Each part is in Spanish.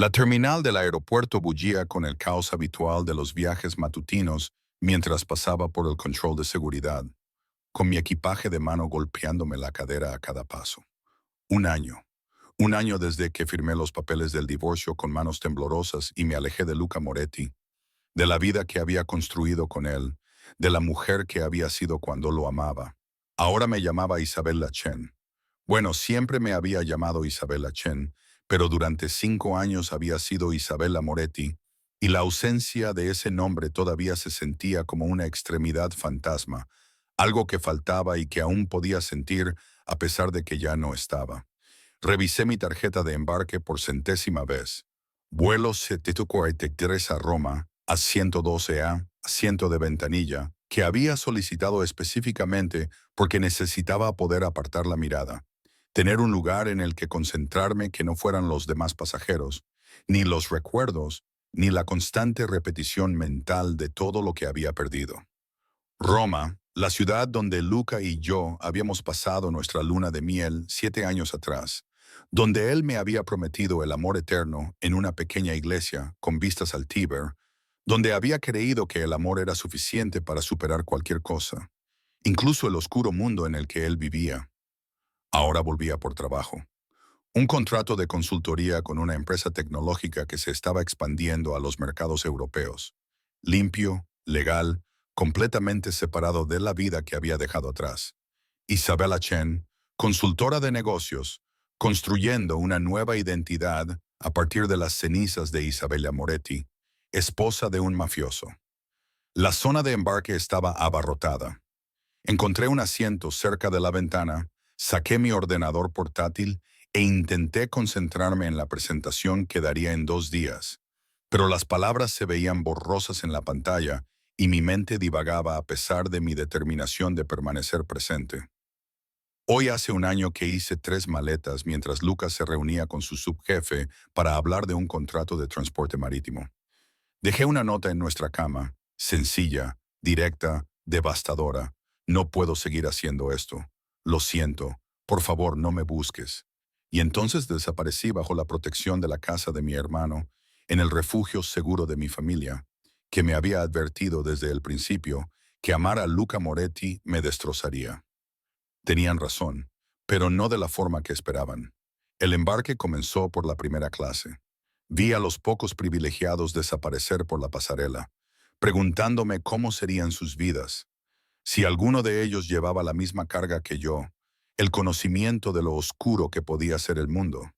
La terminal del aeropuerto bullía con el caos habitual de los viajes matutinos mientras pasaba por el control de seguridad, con mi equipaje de mano golpeándome la cadera a cada paso. Un año. Un año desde que firmé los papeles del divorcio con manos temblorosas y me alejé de Luca Moretti, de la vida que había construido con él, de la mujer que había sido cuando lo amaba. Ahora me llamaba Isabella Chen. Bueno, siempre me había llamado Isabella Chen, pero durante 5 años había sido Isabella Moretti, y la ausencia de ese nombre todavía se sentía como una extremidad fantasma, algo que faltaba y que aún podía sentir a pesar de que ya no estaba. Revisé mi tarjeta de embarque por centésima vez. Vuelo 743 a Roma, asiento 12A, asiento de ventanilla, que había solicitado específicamente porque necesitaba poder apartar la mirada. Tener un lugar en el que concentrarme que no fueran los demás pasajeros, ni los recuerdos, ni la constante repetición mental de todo lo que había perdido. Roma, la ciudad donde Luca y yo habíamos pasado nuestra luna de miel 7 años atrás, donde él me había prometido el amor eterno en una pequeña iglesia con vistas al Tíber, donde había creído que el amor era suficiente para superar cualquier cosa, incluso el oscuro mundo en el que él vivía. Ahora volvía por trabajo. Un contrato de consultoría con una empresa tecnológica que se estaba expandiendo a los mercados europeos. Limpio, legal, completamente separado de la vida que había dejado atrás. Isabella Chen, consultora de negocios, construyendo una nueva identidad a partir de las cenizas de Isabella Moretti, esposa de un mafioso. La zona de embarque estaba abarrotada. Encontré un asiento cerca de la ventana, saqué mi ordenador portátil e intenté concentrarme en la presentación que daría en 2 días. Pero las palabras se veían borrosas en la pantalla y mi mente divagaba a pesar de mi determinación de permanecer presente. Hoy hace un año que hice 3 maletas mientras Lucas se reunía con su subjefe para hablar de un contrato de transporte marítimo. Dejé una nota en nuestra cama, sencilla, directa, devastadora. No puedo seguir haciendo esto. Lo siento. Por favor, no me busques. Y entonces desaparecí bajo la protección de la casa de mi hermano, en el refugio seguro de mi familia, que me había advertido desde el principio que amar a Luca Moretti me destrozaría. Tenían razón, pero no de la forma que esperaban. El embarque comenzó por la primera clase. Vi a los pocos privilegiados desaparecer por la pasarela, preguntándome cómo serían sus vidas, si alguno de ellos llevaba la misma carga que yo, el conocimiento de lo oscuro que podía ser el mundo.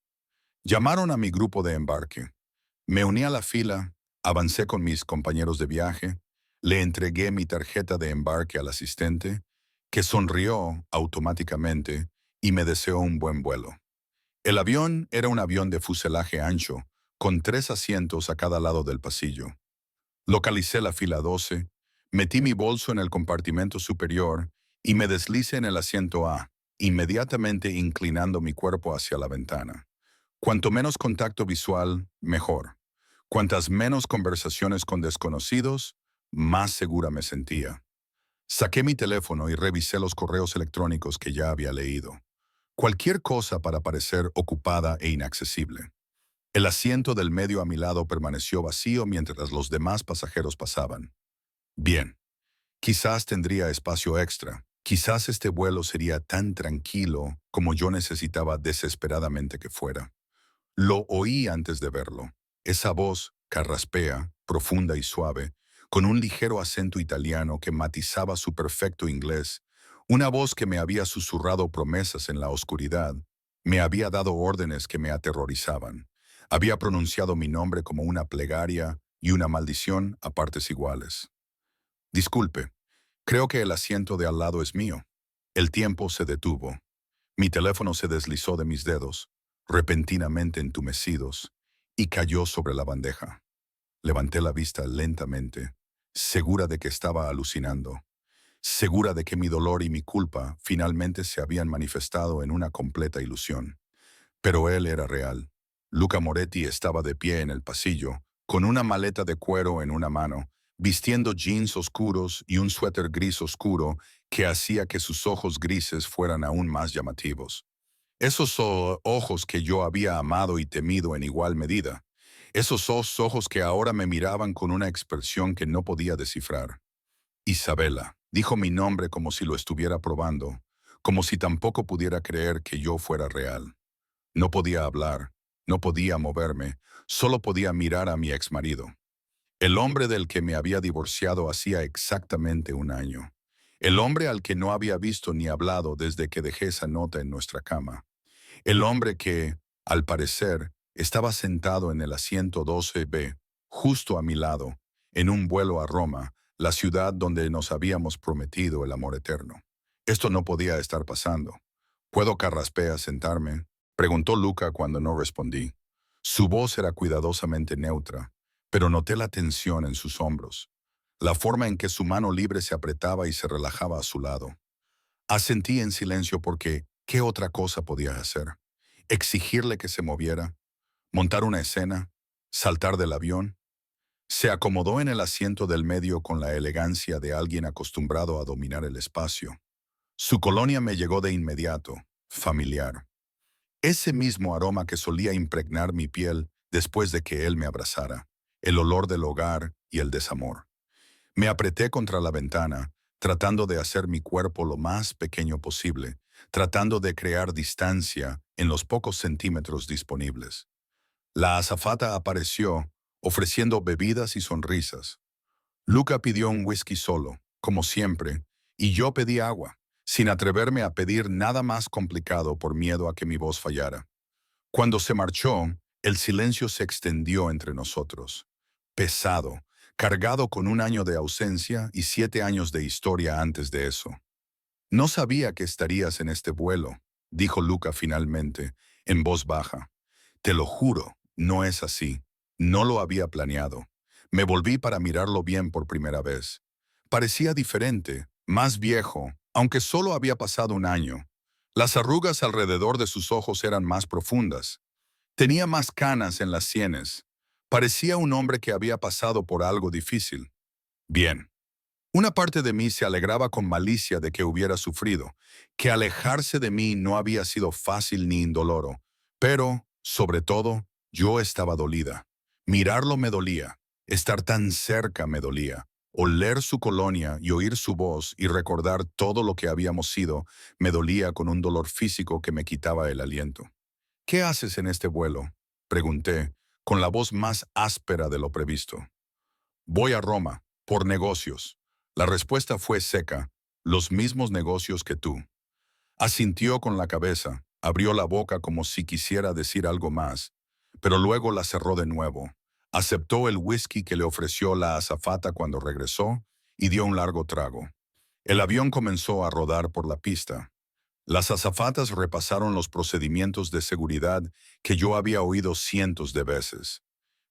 Llamaron a mi grupo de embarque. Me uní a la fila, avancé con mis compañeros de viaje, le entregué mi tarjeta de embarque al asistente, que sonrió automáticamente y me deseó un buen vuelo. El avión era un avión de fuselaje ancho, con 3 asientos a cada lado del pasillo. Localicé la fila 12, metí mi bolso en el compartimento superior y me deslicé en el asiento A, inmediatamente inclinando mi cuerpo hacia la ventana. Cuanto menos contacto visual, mejor. Cuantas menos conversaciones con desconocidos, más segura me sentía. Saqué mi teléfono y revisé los correos electrónicos que ya había leído. Cualquier cosa para parecer ocupada e inaccesible. El asiento del medio a mi lado permaneció vacío mientras los demás pasajeros pasaban. Bien, quizás tendría espacio extra. Quizás este vuelo sería tan tranquilo como yo necesitaba desesperadamente que fuera. Lo oí antes de verlo. Esa voz, carraspea, profunda y suave, con un ligero acento italiano que matizaba su perfecto inglés, una voz que me había susurrado promesas en la oscuridad, me había dado órdenes que me aterrorizaban, había pronunciado mi nombre como una plegaria y una maldición a partes iguales. Disculpe, creo que el asiento de al lado es mío. El tiempo se detuvo. Mi teléfono se deslizó de mis dedos, repentinamente entumecidos, y cayó sobre la bandeja. Levanté la vista lentamente, segura de que estaba alucinando, segura de que mi dolor y mi culpa finalmente se habían manifestado en una completa ilusión. Pero él era real. Luca Moretti estaba de pie en el pasillo, con una maleta de cuero en una mano, vistiendo jeans oscuros y un suéter gris oscuro que hacía que sus ojos grises fueran aún más llamativos. Esos ojos que yo había amado y temido en igual medida. Esos ojos que ahora me miraban con una expresión que no podía descifrar. Isabela, dijo mi nombre como si lo estuviera probando, como si tampoco pudiera creer que yo fuera real. No podía hablar, no podía moverme, solo podía mirar a mi exmarido. El hombre del que me había divorciado hacía exactamente un año. El hombre al que no había visto ni hablado desde que dejé esa nota en nuestra cama. El hombre que, al parecer, estaba sentado en el asiento 12B, justo a mi lado, en un vuelo a Roma, la ciudad donde nos habíamos prometido el amor eterno. Esto no podía estar pasando. ¿Puedo carraspea sentarme? Preguntó Luca cuando no respondí. Su voz era cuidadosamente neutra, pero noté la tensión en sus hombros, la forma en que su mano libre se apretaba y se relajaba a su lado. Asentí en silencio porque, ¿qué otra cosa podía hacer? Exigirle que se moviera, montar una escena, saltar del avión. Se acomodó en el asiento del medio con la elegancia de alguien acostumbrado a dominar el espacio. Su colonia me llegó de inmediato, familiar. Ese mismo aroma que solía impregnar mi piel después de que él me abrazara, el olor del hogar y el desamor. Me apreté contra la ventana, tratando de hacer mi cuerpo lo más pequeño posible, tratando de crear distancia en los pocos centímetros disponibles. La azafata apareció, ofreciendo bebidas y sonrisas. Luca pidió un whisky solo, como siempre, y yo pedí agua, sin atreverme a pedir nada más complicado por miedo a que mi voz fallara. Cuando se marchó, el silencio se extendió entre nosotros. Pesado, cargado con un año de ausencia y 7 años de historia antes de eso. No sabía que estarías en este vuelo, dijo Luca finalmente, en voz baja. Te lo juro, no es así. No lo había planeado. Me volví para mirarlo bien por primera vez. Parecía diferente, más viejo, aunque solo había pasado un año. Las arrugas alrededor de sus ojos eran más profundas. Tenía más canas en las sienes. Parecía un hombre que había pasado por algo difícil. Bien. Una parte de mí se alegraba con malicia de que hubiera sufrido, que alejarse de mí no había sido fácil ni indoloro, pero, sobre todo, yo estaba dolida. Mirarlo me dolía, estar tan cerca me dolía, oler su colonia y oír su voz y recordar todo lo que habíamos sido me dolía con un dolor físico que me quitaba el aliento. ¿Qué haces en este vuelo?, pregunté, con la voz más áspera de lo previsto. Voy a Roma, por negocios. La respuesta fue seca, los mismos negocios que tú. Asintió con la cabeza, abrió la boca como si quisiera decir algo más, pero luego la cerró de nuevo. Aceptó el whisky que le ofreció la azafata cuando regresó y dio un largo trago. El avión comenzó a rodar por la pista. Las azafatas repasaron los procedimientos de seguridad que yo había oído cientos de veces.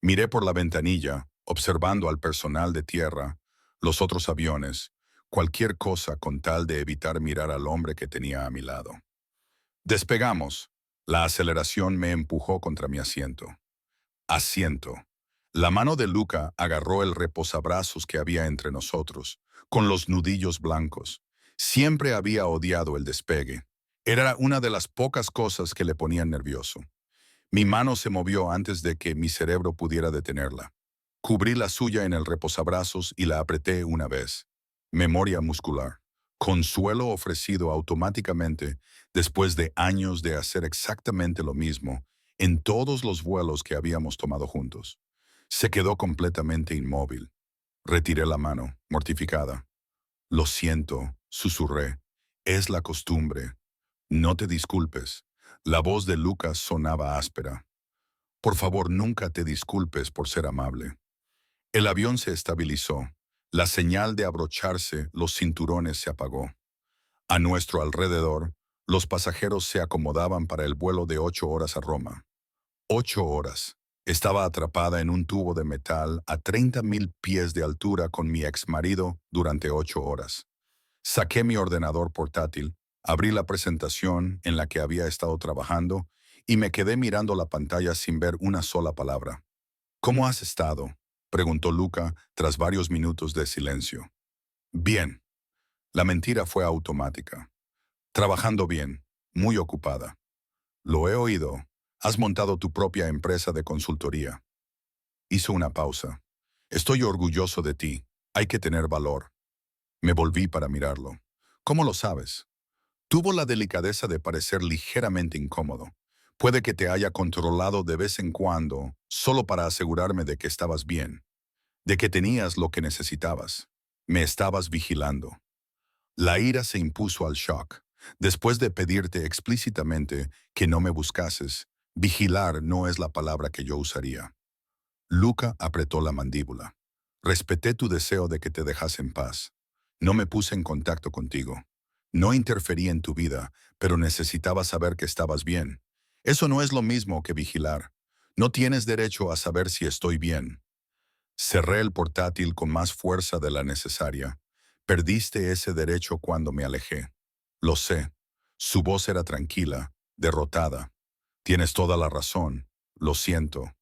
Miré por la ventanilla, observando al personal de tierra, los otros aviones, cualquier cosa con tal de evitar mirar al hombre que tenía a mi lado. Despegamos. La aceleración me empujó contra mi asiento. Asiento. La mano de Luca agarró el reposabrazos que había entre nosotros, con los nudillos blancos. Siempre había odiado el despegue. Era una de las pocas cosas que le ponían nervioso. Mi mano se movió antes de que mi cerebro pudiera detenerla. Cubrí la suya en el reposabrazos y la apreté una vez. Memoria muscular. Consuelo ofrecido automáticamente después de años de hacer exactamente lo mismo en todos los vuelos que habíamos tomado juntos. Se quedó completamente inmóvil. Retiré la mano, mortificada. Lo siento, susurré. Es la costumbre. No te disculpes. La voz de Lucas sonaba áspera. Por favor, nunca te disculpes por ser amable. El avión se estabilizó. La señal de abrocharse los cinturones se apagó. A nuestro alrededor, los pasajeros se acomodaban para el vuelo de 8 horas a Roma. 8 horas. Estaba atrapada en un tubo de metal a 30.000 pies de altura con mi exmarido durante 8 horas. Saqué mi ordenador portátil, abrí la presentación en la que había estado trabajando y me quedé mirando la pantalla sin ver una sola palabra. ¿Cómo has estado?, preguntó Luca tras varios minutos de silencio. Bien. La mentira fue automática. Trabajando bien, muy ocupada. Lo he oído. Has montado tu propia empresa de consultoría. Hizo una pausa. Estoy orgulloso de ti. Hay que tener valor. Me volví para mirarlo. ¿Cómo lo sabes? Tuvo la delicadeza de parecer ligeramente incómodo. Puede que te haya controlado de vez en cuando, solo para asegurarme de que estabas bien, de que tenías lo que necesitabas. Me estabas vigilando. La ira se impuso al shock. Después de pedirte explícitamente que no me buscases, vigilar no es la palabra que yo usaría. Luca apretó la mandíbula. Respeté tu deseo de que te dejase en paz. No me puse en contacto contigo. No interferí en tu vida, pero necesitaba saber que estabas bien. Eso no es lo mismo que vigilar. No tienes derecho a saber si estoy bien. Cerré el portátil con más fuerza de la necesaria. Perdiste ese derecho cuando me alejé. Lo sé. Su voz era tranquila, derrotada. Tienes toda la razón. Lo siento.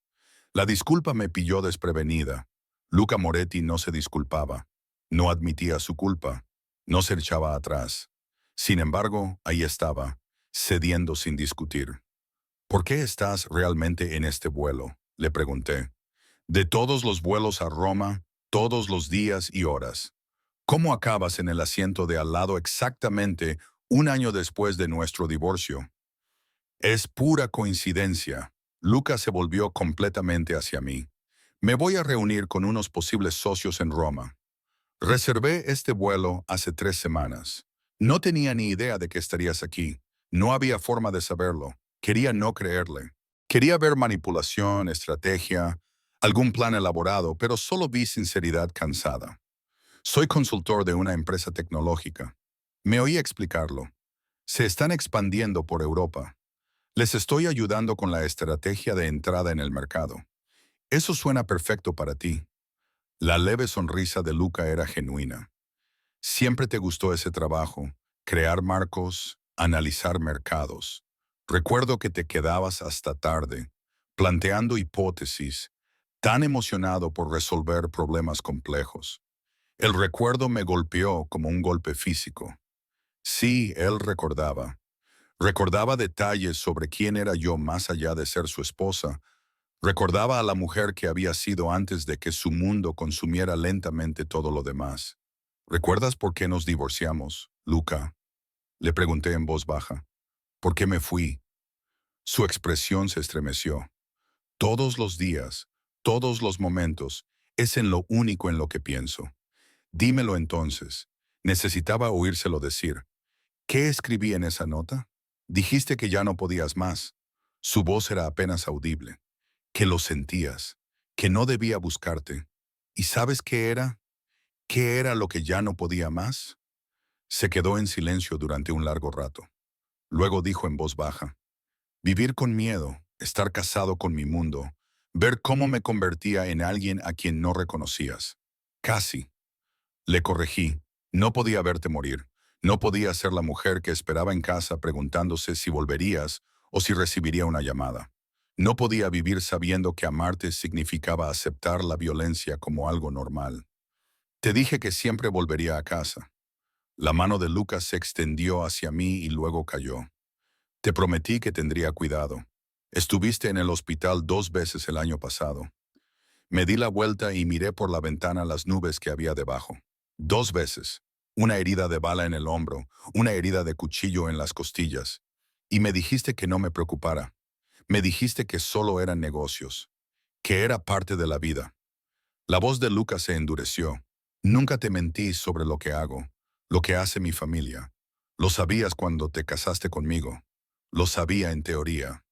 La disculpa me pilló desprevenida. Luca Moretti no se disculpaba. No admitía su culpa. No se echaba atrás. Sin embargo, ahí estaba, cediendo sin discutir. ¿Por qué estás realmente en este vuelo?, le pregunté. De todos los vuelos a Roma, todos los días y horas. ¿Cómo acabas en el asiento de al lado exactamente un año después de nuestro divorcio? Es pura coincidencia. Luca se volvió completamente hacia mí. Me voy a reunir con unos posibles socios en Roma. Reservé este vuelo hace 3 semanas. No tenía ni idea de que estarías aquí. No había forma de saberlo. Quería no creerle. Quería ver manipulación, estrategia, algún plan elaborado, pero solo vi sinceridad cansada. Soy consultor de una empresa tecnológica. Me oí explicarlo. Se están expandiendo por Europa. Les estoy ayudando con la estrategia de entrada en el mercado. Eso suena perfecto para ti. La leve sonrisa de Luca era genuina. Siempre te gustó ese trabajo, crear marcos, analizar mercados. Recuerdo que te quedabas hasta tarde, planteando hipótesis, tan emocionado por resolver problemas complejos. El recuerdo me golpeó como un golpe físico. Sí, él recordaba. Recordaba detalles sobre quién era yo más allá de ser su esposa. Recordaba a la mujer que había sido antes de que su mundo consumiera lentamente todo lo demás. ¿Recuerdas por qué nos divorciamos, Luca?, le pregunté en voz baja. ¿Por qué me fui? Su expresión se estremeció. Todos los días, todos los momentos, es en lo único en lo que pienso. Dímelo entonces. Necesitaba oírselo decir. ¿Qué escribí en esa nota? Dijiste que ya no podías más. Su voz era apenas audible. Que lo sentías, que no debía buscarte. ¿Y sabes qué era? ¿Qué era lo que ya no podía más? Se quedó en silencio durante un largo rato. Luego dijo en voz baja, vivir con miedo, estar casado con mi mundo, ver cómo me convertía en alguien a quien no reconocías. Casi. Le corregí, no podía verte morir. No podía ser la mujer que esperaba en casa preguntándose si volverías o si recibiría una llamada. No podía vivir sabiendo que amarte significaba aceptar la violencia como algo normal. Te dije que siempre volvería a casa. La mano de Lucas se extendió hacia mí y luego cayó. Te prometí que tendría cuidado. Estuviste en el hospital 2 veces el año pasado. Me di la vuelta y miré por la ventana las nubes que había debajo. 2 veces. Una herida de bala en el hombro, una herida de cuchillo en las costillas. Y me dijiste que no me preocupara. Me dijiste que solo eran negocios, que era parte de la vida. La voz de Lucas se endureció. Nunca te mentí sobre lo que hago, lo que hace mi familia. Lo sabías cuando te casaste conmigo. Lo sabía en teoría.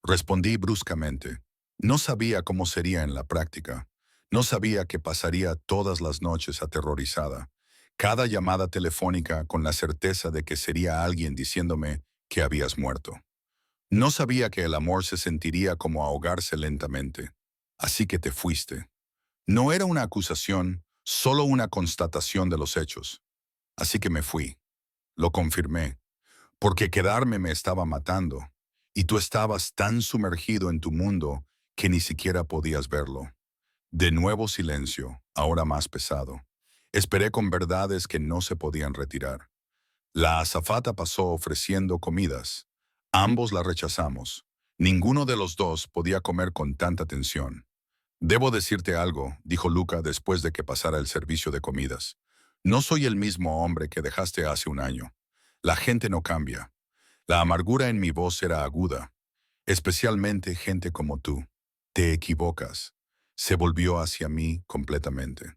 Respondí bruscamente. No sabía cómo sería en la práctica. No sabía que pasaría todas las noches aterrorizada. Cada llamada telefónica con la certeza de que sería alguien diciéndome que habías muerto. No sabía que el amor se sentiría como ahogarse lentamente. Así que te fuiste. No era una acusación, solo una constatación de los hechos. Así que me fui. Lo confirmé, porque quedarme me estaba matando, y tú estabas tan sumergido en tu mundo que ni siquiera podías verlo. De nuevo silencio, ahora más pesado. Esperé con verdades que no se podían retirar. La azafata pasó ofreciendo comidas. Ambos la rechazamos. Ninguno de los dos podía comer con tanta tensión. Debo decirte algo, dijo Luca después de que pasara el servicio de comidas. No soy el mismo hombre que dejaste hace un año. La gente no cambia. La amargura en mi voz era aguda, especialmente gente como tú. Te equivocas. Se volvió hacia mí completamente.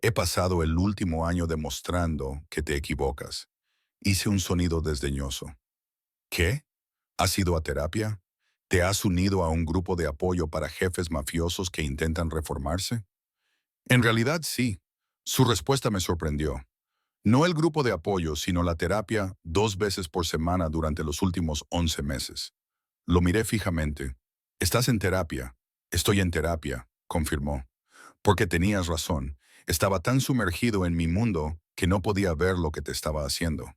He pasado el último año demostrando que te equivocas. Hice un sonido desdeñoso. ¿Qué? ¿Has ido a terapia? ¿Te has unido a un grupo de apoyo para jefes mafiosos que intentan reformarse? En realidad sí. Su respuesta me sorprendió. No el grupo de apoyo, sino la terapia 2 veces por semana durante los últimos 11 meses. Lo miré fijamente. ¿Estás en terapia? Estoy en terapia, confirmó. Porque tenías razón. Estaba tan sumergido en mi mundo que no podía ver lo que te estaba haciendo.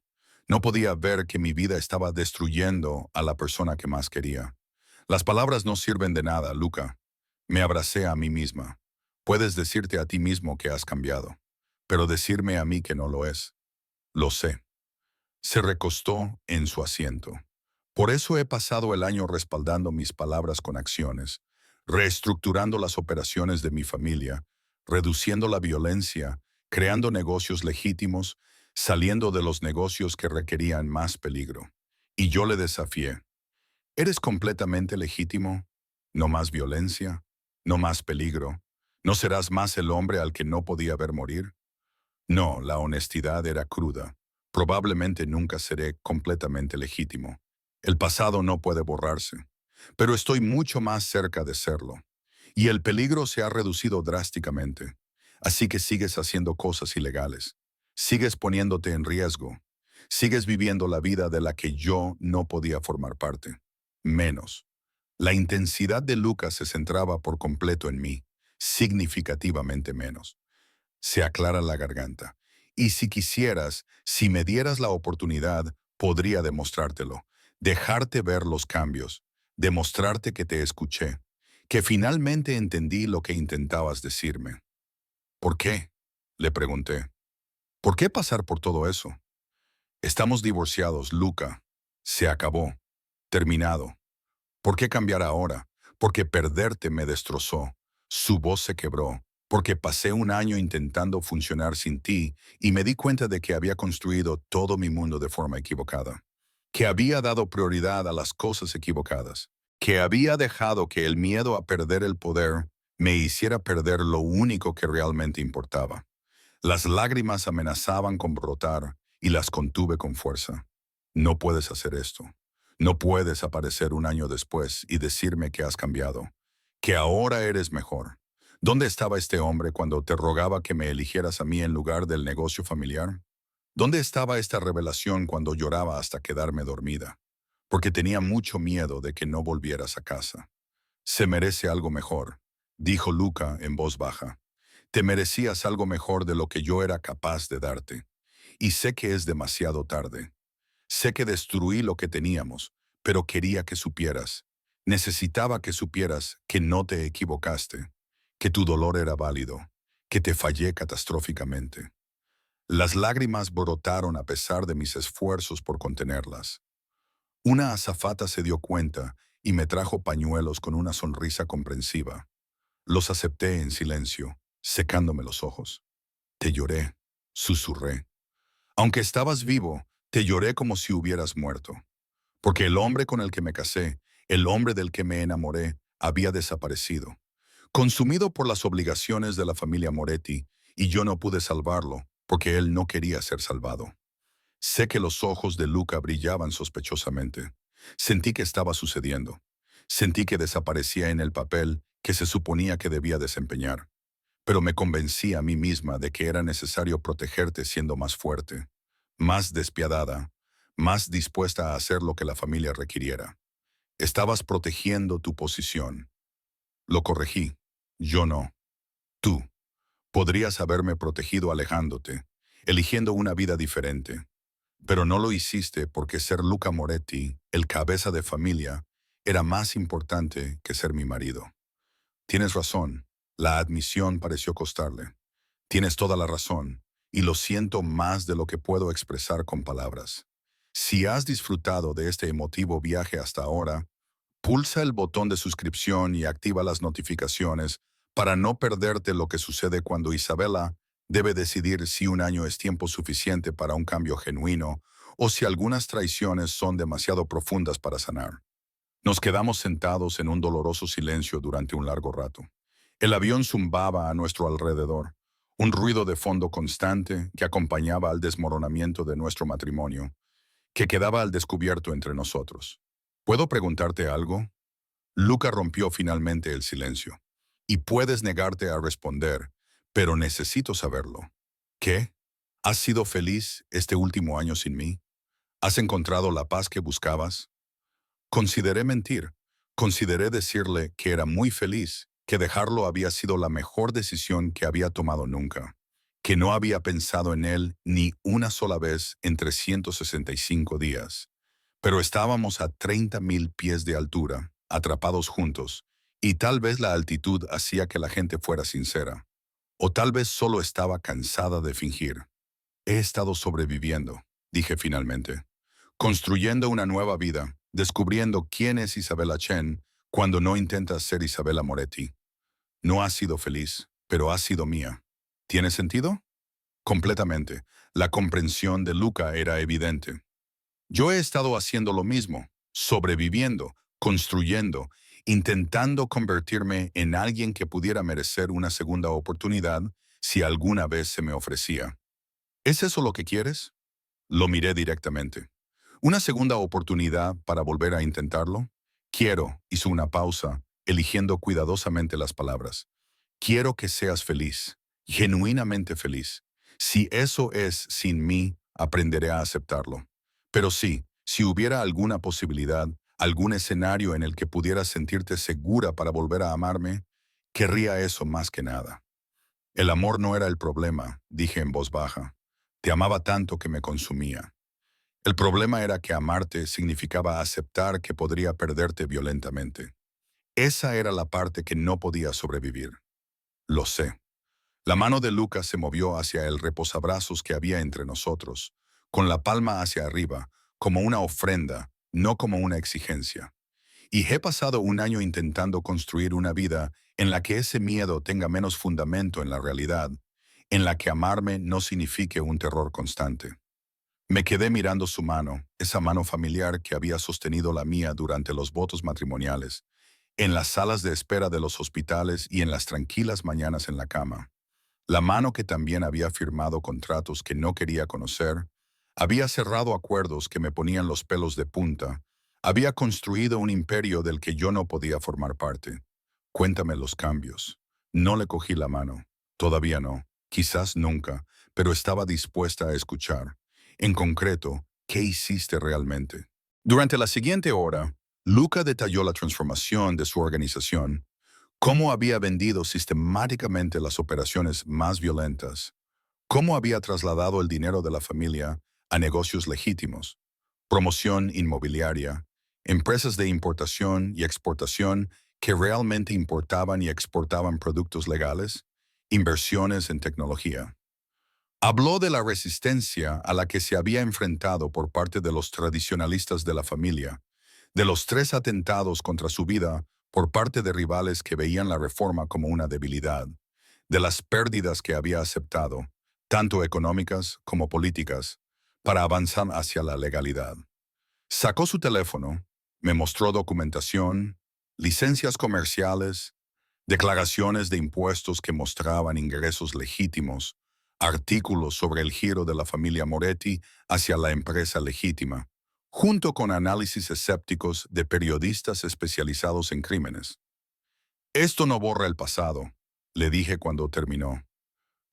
No podía ver que mi vida estaba destruyendo a la persona que más quería. Las palabras no sirven de nada, Luca. Me abracé a mí misma. Puedes decirte a ti mismo que has cambiado, pero decirme a mí que no lo es. Lo sé. Se recostó en su asiento. Por eso he pasado el año respaldando mis palabras con acciones, reestructurando las operaciones de mi familia, reduciendo la violencia, creando negocios legítimos, saliendo de los negocios que requerían más peligro. Y yo le desafié. ¿Eres completamente legítimo? ¿No más violencia? ¿No más peligro? ¿No serás más el hombre al que no podía ver morir? No, la honestidad era cruda. Probablemente nunca seré completamente legítimo. El pasado no puede borrarse, pero estoy mucho más cerca de serlo. Y el peligro se ha reducido drásticamente. Así que sigues haciendo cosas ilegales. Sigues poniéndote en riesgo. Sigues viviendo la vida de la que yo no podía formar parte. Menos. La intensidad de Lucas se centraba por completo en mí, significativamente menos. Se aclara la garganta. Y si quisieras, si me dieras la oportunidad, podría demostrártelo, dejarte ver los cambios, demostrarte que te escuché, que finalmente entendí lo que intentabas decirme. ¿Por qué? Le pregunté. ¿Por qué pasar por todo eso? Estamos divorciados, Luca. Se acabó. Terminado. ¿Por qué cambiar ahora? Porque perderte me destrozó. Su voz se quebró. Porque pasé un año intentando funcionar sin ti y me di cuenta de que había construido todo mi mundo de forma equivocada. Que había dado prioridad a las cosas equivocadas. Que había dejado que el miedo a perder el poder me hiciera perder lo único que realmente importaba. Las lágrimas amenazaban con brotar y las contuve con fuerza. No puedes hacer esto. No puedes aparecer un año después y decirme que has cambiado, que ahora eres mejor. ¿Dónde estaba este hombre cuando te rogaba que me eligieras a mí en lugar del negocio familiar? ¿Dónde estaba esta revelación cuando lloraba hasta quedarme dormida? Porque tenía mucho miedo de que no volvieras a casa. Se merece algo mejor, dijo Luca en voz baja. Te merecías algo mejor de lo que yo era capaz de darte. Y sé que es demasiado tarde. Sé que destruí lo que teníamos, pero quería que supieras. Necesitaba que supieras que no te equivocaste, que tu dolor era válido, que te fallé catastróficamente. Las lágrimas brotaron a pesar de mis esfuerzos por contenerlas. Una azafata se dio cuenta y me trajo pañuelos con una sonrisa comprensiva. Los acepté en silencio, secándome los ojos. Te lloré, susurré. Aunque estabas vivo, te lloré como si hubieras muerto. Porque el hombre con el que me casé, el hombre del que me enamoré, había desaparecido. Consumido por las obligaciones de la familia Moretti, y yo no pude salvarlo, porque él no quería ser salvado. Sé que los ojos de Luca brillaban sospechosamente. Sentí que estaba sucediendo. Sentí que desaparecía en el papel que se suponía que debía desempeñar. Pero me convencí a mí misma de que era necesario protegerte siendo más fuerte, más despiadada, más dispuesta a hacer lo que la familia requiriera. Estabas protegiendo tu posición. Lo corregí. Yo no. Tú. Podrías haberme protegido alejándote, eligiendo una vida diferente. Pero no lo hiciste porque ser Luca Moretti, el cabeza de familia, era más importante que ser mi marido. Tienes razón. La admisión pareció costarle. Tienes toda la razón, y lo siento más de lo que puedo expresar con palabras. Si has disfrutado de este emotivo viaje hasta ahora, pulsa el botón de suscripción y activa las notificaciones para no perderte lo que sucede cuando Isabela debe decidir si un año es tiempo suficiente para un cambio genuino o si algunas traiciones son demasiado profundas para sanar. Nos quedamos sentados en un doloroso silencio durante un largo rato. El avión zumbaba a nuestro alrededor, un ruido de fondo constante que acompañaba al desmoronamiento de nuestro matrimonio, que quedaba al descubierto entre nosotros. ¿Puedo preguntarte algo? Luca rompió finalmente el silencio. Y puedes negarte a responder, pero necesito saberlo. ¿Qué? ¿Has sido feliz este último año sin mí? ¿Has encontrado la paz que buscabas? Consideré mentir. Consideré decirle que era muy feliz, que dejarlo había sido la mejor decisión que había tomado nunca, que no había pensado en él ni una sola vez en 365 días. Pero estábamos a 30.000 pies de altura, atrapados juntos, y tal vez la altitud hacía que la gente fuera sincera. O tal vez solo estaba cansada de fingir. He estado sobreviviendo, dije finalmente, construyendo una nueva vida, descubriendo quién es Isabella Chen cuando no intentas ser Isabella Moretti. No has sido feliz, pero has sido mía. ¿Tiene sentido? Completamente. La comprensión de Luca era evidente. Yo he estado haciendo lo mismo, sobreviviendo, construyendo, intentando convertirme en alguien que pudiera merecer una segunda oportunidad si alguna vez se me ofrecía. ¿Es eso lo que quieres? Lo miré directamente. ¿Una segunda oportunidad para volver a intentarlo? Quiero, hizo una pausa, eligiendo cuidadosamente las palabras. Quiero que seas feliz, genuinamente feliz. Si eso es sin mí, aprenderé a aceptarlo. Pero sí, si hubiera alguna posibilidad, algún escenario en el que pudieras sentirte segura para volver a amarme, querría eso más que nada. El amor no era el problema, dije en voz baja. Te amaba tanto que me consumía. El problema era que amarte significaba aceptar que podría perderte violentamente. Esa era la parte que no podía sobrevivir. Lo sé. La mano de Lucas se movió hacia el reposabrazos que había entre nosotros, con la palma hacia arriba, como una ofrenda, no como una exigencia. Y he pasado un año intentando construir una vida en la que ese miedo tenga menos fundamento en la realidad, en la que amarme no signifique un terror constante. Me quedé mirando su mano, esa mano familiar que había sostenido la mía durante los votos matrimoniales, en las salas de espera de los hospitales y en las tranquilas mañanas en la cama. La mano que también había firmado contratos que no quería conocer, había cerrado acuerdos que me ponían los pelos de punta, había construido un imperio del que yo no podía formar parte. Cuéntame los cambios. No le cogí la mano. Todavía no. Quizás nunca, pero estaba dispuesta a escuchar. En concreto, ¿qué hiciste realmente? Durante la siguiente hora, Luca detalló la transformación de su organización, cómo había vendido sistemáticamente las operaciones más violentas, cómo había trasladado el dinero de la familia a negocios legítimos, promoción inmobiliaria, empresas de importación y exportación que realmente importaban y exportaban productos legales, inversiones en tecnología. Habló de la resistencia a la que se había enfrentado por parte de los tradicionalistas de la familia, de los 3 atentados contra su vida por parte de rivales que veían la reforma como una debilidad, de las pérdidas que había aceptado, tanto económicas como políticas, para avanzar hacia la legalidad. Sacó su teléfono, me mostró documentación, licencias comerciales, declaraciones de impuestos que mostraban ingresos legítimos, artículos sobre el giro de la familia Moretti hacia la empresa legítima, junto con análisis escépticos de periodistas especializados en crímenes. Esto no borra el pasado, le dije cuando terminó.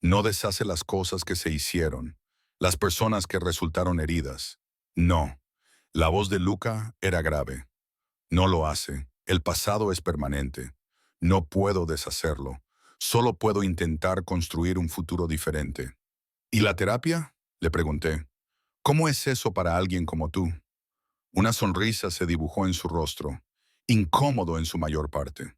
No deshace las cosas que se hicieron, las personas que resultaron heridas. No. La voz de Luca era grave. No lo hace. El pasado es permanente. No puedo deshacerlo. Solo puedo intentar construir un futuro diferente. ¿Y la terapia? Le pregunté. ¿Cómo es eso para alguien como tú? Una sonrisa se dibujó en su rostro, incómodo en su mayor parte.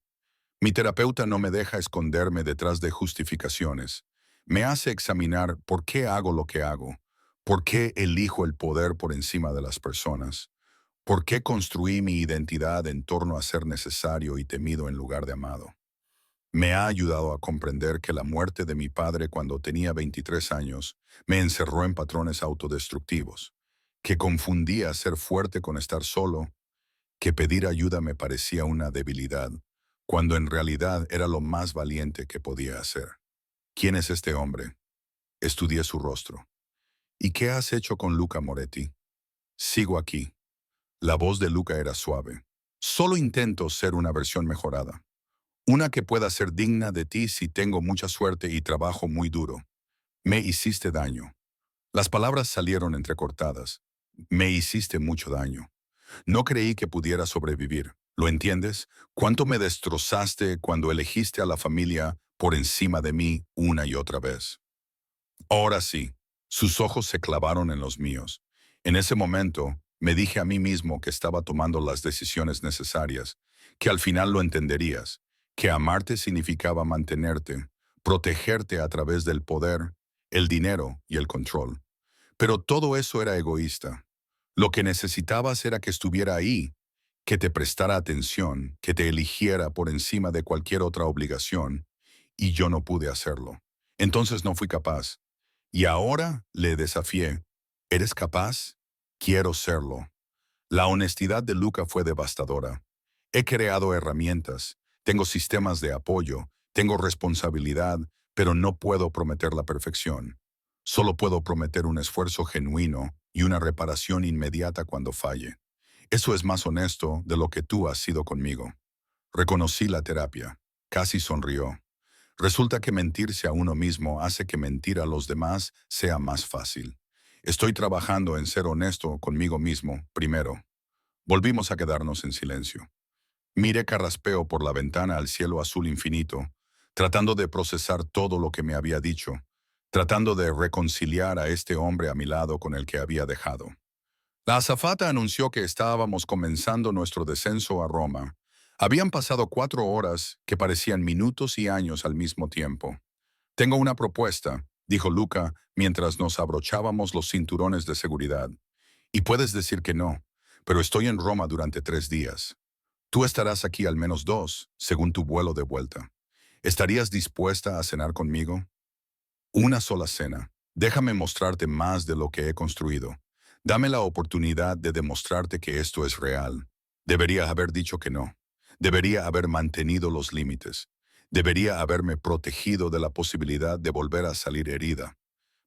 Mi terapeuta no me deja esconderme detrás de justificaciones. Me hace examinar por qué hago lo que hago, por qué elijo el poder por encima de las personas, por qué construí mi identidad en torno a ser necesario y temido en lugar de amado. Me ha ayudado a comprender que la muerte de mi padre cuando tenía 23 años me encerró en patrones autodestructivos, que confundía ser fuerte con estar solo, que pedir ayuda me parecía una debilidad, cuando en realidad era lo más valiente que podía hacer. ¿Quién es este hombre? Estudié su rostro. ¿Y qué has hecho con Luca Moretti? Sigo aquí. La voz de Luca era suave. Solo intento ser una versión mejorada. Una que pueda ser digna de ti si tengo mucha suerte y trabajo muy duro. Me hiciste daño. Las palabras salieron entrecortadas. Me hiciste mucho daño. No creí que pudiera sobrevivir. ¿Lo entiendes? ¿Cuánto me destrozaste cuando elegiste a la familia por encima de mí una y otra vez? Ahora sí, sus ojos se clavaron en los míos. En ese momento, me dije a mí mismo que estaba tomando las decisiones necesarias, que al final lo entenderías, que amarte significaba mantenerte, protegerte a través del poder, el dinero y el control. Pero todo eso era egoísta. Lo que necesitabas era que estuviera ahí, que te prestara atención, que te eligiera por encima de cualquier otra obligación, y yo no pude hacerlo. Entonces no fui capaz. Y ahora le desafié. ¿Eres capaz? Quiero serlo. La honestidad de Luca fue devastadora. He creado herramientas, tengo sistemas de apoyo, tengo responsabilidad, pero no puedo prometer la perfección. Solo puedo prometer un esfuerzo genuino y una reparación inmediata cuando falle. Eso es más honesto de lo que tú has sido conmigo. Reconocí la terapia. Casi sonrió. Resulta que mentirse a uno mismo hace que mentir a los demás sea más fácil. Estoy trabajando en ser honesto conmigo mismo, primero. Volvimos a quedarnos en silencio. Miré carraspeo por la ventana al cielo azul infinito, tratando de procesar todo lo que me había dicho, tratando de reconciliar a este hombre a mi lado con el que había dejado. La azafata anunció que estábamos comenzando nuestro descenso a Roma. Habían pasado 4 horas que parecían minutos y años al mismo tiempo. Tengo una propuesta, dijo Luca mientras nos abrochábamos los cinturones de seguridad. Y puedes decir que no, pero estoy en Roma durante 3 días. Tú estarás aquí al menos 2, según tu vuelo de vuelta. ¿Estarías dispuesta a cenar conmigo? Una sola cena. Déjame mostrarte más de lo que he construido. Dame la oportunidad de demostrarte que esto es real. Debería haber dicho que no. Debería haber mantenido los límites. Debería haberme protegido de la posibilidad de volver a salir herida.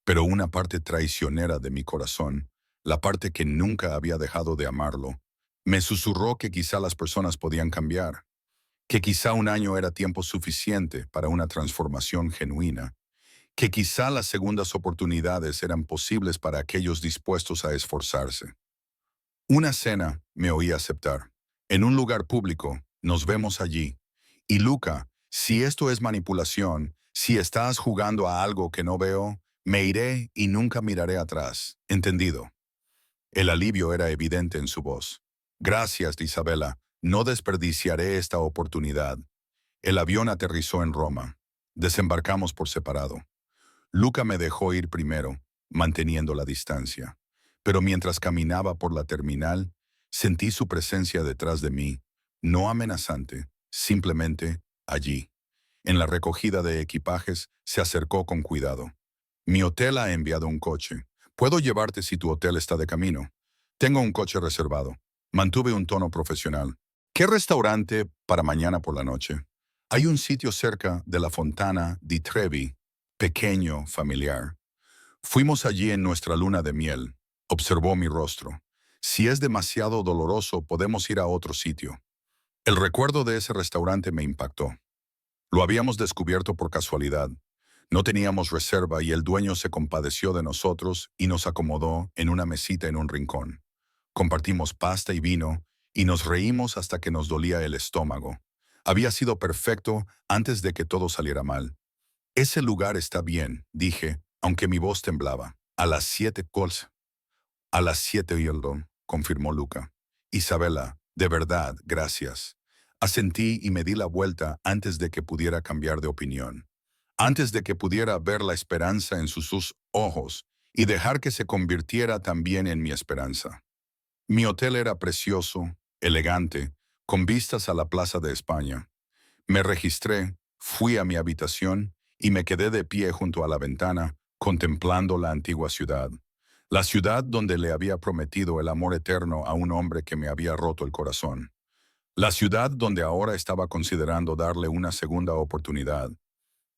Pero una parte traicionera de mi corazón, la parte que nunca había dejado de amarlo, me susurró que quizá las personas podían cambiar, que quizá un año era tiempo suficiente para una transformación genuina, que quizá las segundas oportunidades eran posibles para aquellos dispuestos a esforzarse. Una cena me oí aceptar. En un lugar público, nos vemos allí. Y Luca, si esto es manipulación, si estás jugando a algo que no veo, me iré y nunca miraré atrás. ¿Entendido? El alivio era evidente en su voz. Gracias, Isabela. No desperdiciaré esta oportunidad. El avión aterrizó en Roma. Desembarcamos por separado. Luca me dejó ir primero, manteniendo la distancia. Pero mientras caminaba por la terminal, sentí su presencia detrás de mí, no amenazante, simplemente allí. En la recogida de equipajes, se acercó con cuidado. Mi hotel ha enviado un coche. Puedo llevarte si tu hotel está de camino. Tengo un coche reservado. Mantuve un tono profesional. ¿Qué restaurante para mañana por la noche? Hay un sitio cerca de la Fontana di Trevi, pequeño, familiar. Fuimos allí en nuestra luna de miel. Observó mi rostro. Si es demasiado doloroso, podemos ir a otro sitio. El recuerdo de ese restaurante me impactó. Lo habíamos descubierto por casualidad. No teníamos reserva y el dueño se compadeció de nosotros y nos acomodó en una mesita en un rincón. Compartimos pasta y vino y nos reímos hasta que nos dolía el estómago. Había sido perfecto antes de que todo saliera mal. Ese lugar está bien, dije, aunque mi voz temblaba. A las 7 cols. A las 7 yoldo, confirmó Luca. Isabela, de verdad, gracias. Asentí y me di la vuelta antes de que pudiera cambiar de opinión. Antes de que pudiera ver la esperanza en sus ojos y dejar que se convirtiera también en mi esperanza. Mi hotel era precioso, elegante, con vistas a la Plaza de España. Me registré, Fui a mi habitación y me quedé de pie junto a la ventana, contemplando la antigua ciudad. La ciudad donde le había prometido el amor eterno a un hombre que me había roto el corazón. La ciudad donde ahora estaba considerando darle una segunda oportunidad.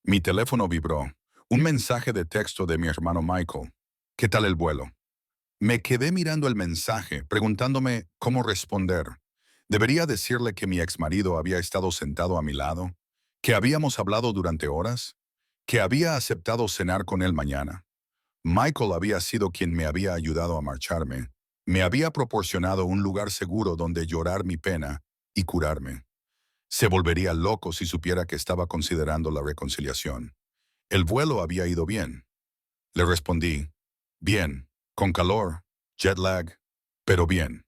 Mi teléfono vibró. Un mensaje de texto de mi hermano Michael. ¿Qué tal el vuelo? Me quedé mirando el mensaje, preguntándome cómo responder. ¿Debería decirle que mi exmarido había estado sentado a mi lado? ¿Que habíamos hablado durante horas? ¿Que había aceptado cenar con él mañana? Michael había sido quien me había ayudado a marcharme. Me había proporcionado un lugar seguro donde llorar mi pena y curarme. Se volvería loco si supiera que estaba considerando la reconciliación. El vuelo había ido bien. Le respondí, bien, con calor, jet lag, pero bien.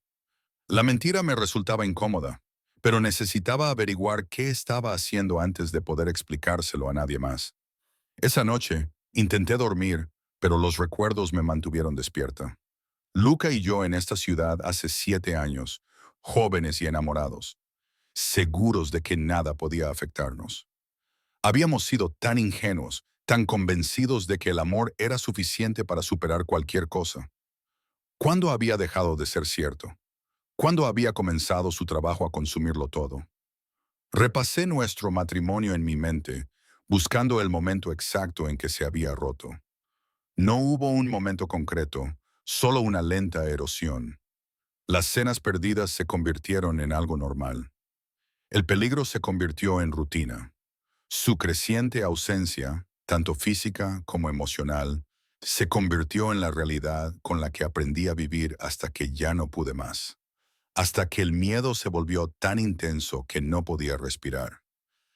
La mentira me resultaba incómoda, pero necesitaba averiguar qué estaba haciendo antes de poder explicárselo a nadie más. Esa noche, intenté dormir, pero los recuerdos me mantuvieron despierta. Luca y yo en esta ciudad hace 7 años, jóvenes y enamorados, seguros de que nada podía afectarnos. Habíamos sido tan ingenuos, tan convencidos de que el amor era suficiente para superar cualquier cosa. ¿Cuándo había dejado de ser cierto? ¿Cuándo había comenzado su trabajo a consumirlo todo? Repasé nuestro matrimonio en mi mente, buscando el momento exacto en que se había roto. No hubo un momento concreto, solo una lenta erosión. Las cenas perdidas se convirtieron en algo normal. El peligro se convirtió en rutina. Su creciente ausencia, tanto física como emocional, se convirtió en la realidad con la que aprendí a vivir hasta que ya no pude más. Hasta que el miedo se volvió tan intenso que no podía respirar.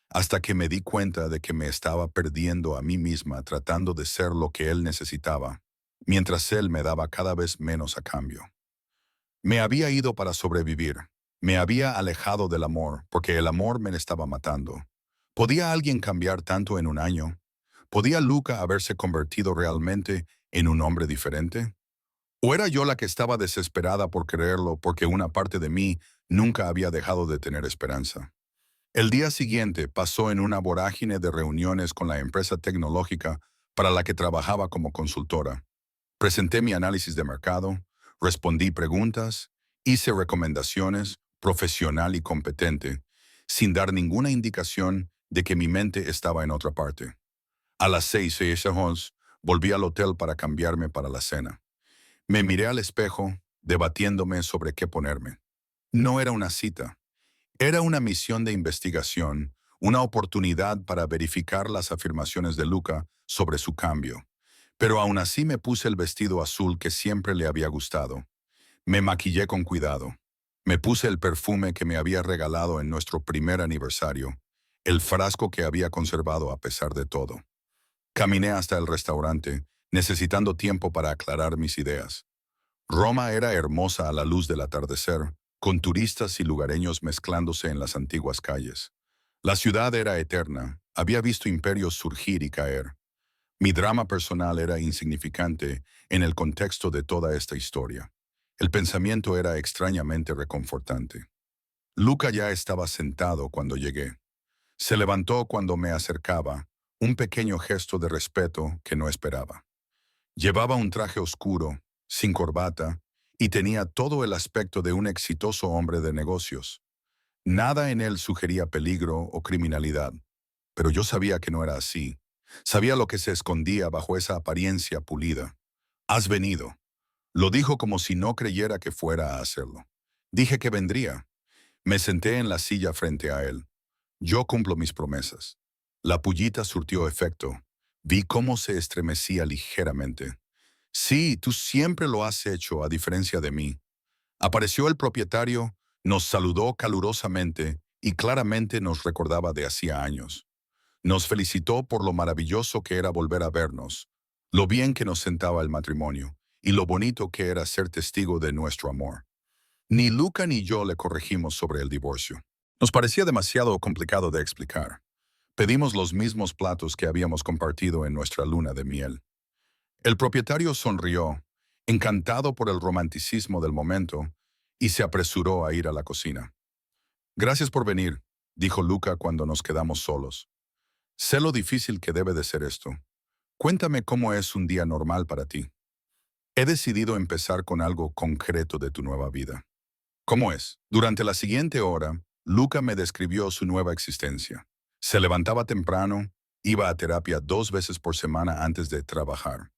Hasta que me di cuenta de que me estaba perdiendo a mí misma tratando de ser lo que él necesitaba, mientras él me daba cada vez menos a cambio. Me había ido para sobrevivir. Me había alejado del amor porque el amor me estaba matando. ¿Podía alguien cambiar tanto en un año? ¿Podía Luca haberse convertido realmente en un hombre diferente? ¿O era yo la que estaba desesperada por creerlo porque una parte de mí nunca había dejado de tener esperanza? El día siguiente pasó en una vorágine de reuniones con la empresa tecnológica para la que trabajaba como consultora. Presenté mi análisis de mercado, respondí preguntas, hice recomendaciones, profesional y competente, sin dar ninguna indicación de que mi mente estaba en otra parte. A las 6:06 volví al hotel para cambiarme para la cena. Me miré al espejo, debatiéndome sobre qué ponerme. No era una cita, era una misión de investigación, una oportunidad para verificar las afirmaciones de Luca sobre su cambio. Pero aún así me puse el vestido azul que siempre le había gustado. Me maquillé con cuidado. Me puse el perfume que me había regalado en nuestro primer aniversario, el frasco que había conservado a pesar de todo. Caminé hasta el restaurante, necesitando tiempo para aclarar mis ideas. Roma era hermosa a la luz del atardecer, con turistas y lugareños mezclándose en las antiguas calles. La ciudad era eterna, había visto imperios surgir y caer. Mi drama personal era insignificante en el contexto de toda esta historia. El pensamiento era extrañamente reconfortante. Luca ya estaba sentado cuando llegué. Se levantó cuando me acercaba, un pequeño gesto de respeto que no esperaba. Llevaba un traje oscuro, sin corbata, y tenía todo el aspecto de un exitoso hombre de negocios. Nada en él sugería peligro o criminalidad, pero yo sabía que no era así. Sabía lo que se escondía bajo esa apariencia pulida. Has venido. Lo dijo como si no creyera que fuera a hacerlo. Dije que vendría. Me senté en la silla frente a él. Yo cumplo mis promesas. La pullita surtió efecto. Vi cómo se estremecía ligeramente. Sí, tú siempre lo has hecho, a diferencia de mí. Apareció el propietario, nos saludó calurosamente y claramente nos recordaba de hacía años. Nos felicitó por lo maravilloso que era volver a vernos, lo bien que nos sentaba el matrimonio y lo bonito que era ser testigo de nuestro amor. Ni Luca ni yo le corregimos sobre el divorcio. Nos parecía demasiado complicado de explicar. Pedimos los mismos platos que habíamos compartido en nuestra luna de miel. El propietario sonrió, encantado por el romanticismo del momento, y se apresuró a ir a la cocina. Gracias por venir, dijo Luca cuando nos quedamos solos. Sé lo difícil que debe de ser esto. Cuéntame cómo es un día normal para ti. He decidido empezar con algo concreto de tu nueva vida. ¿Cómo es? Durante la siguiente hora, Luca me describió su nueva existencia. Se levantaba temprano, iba a terapia 2 veces por semana antes de trabajar.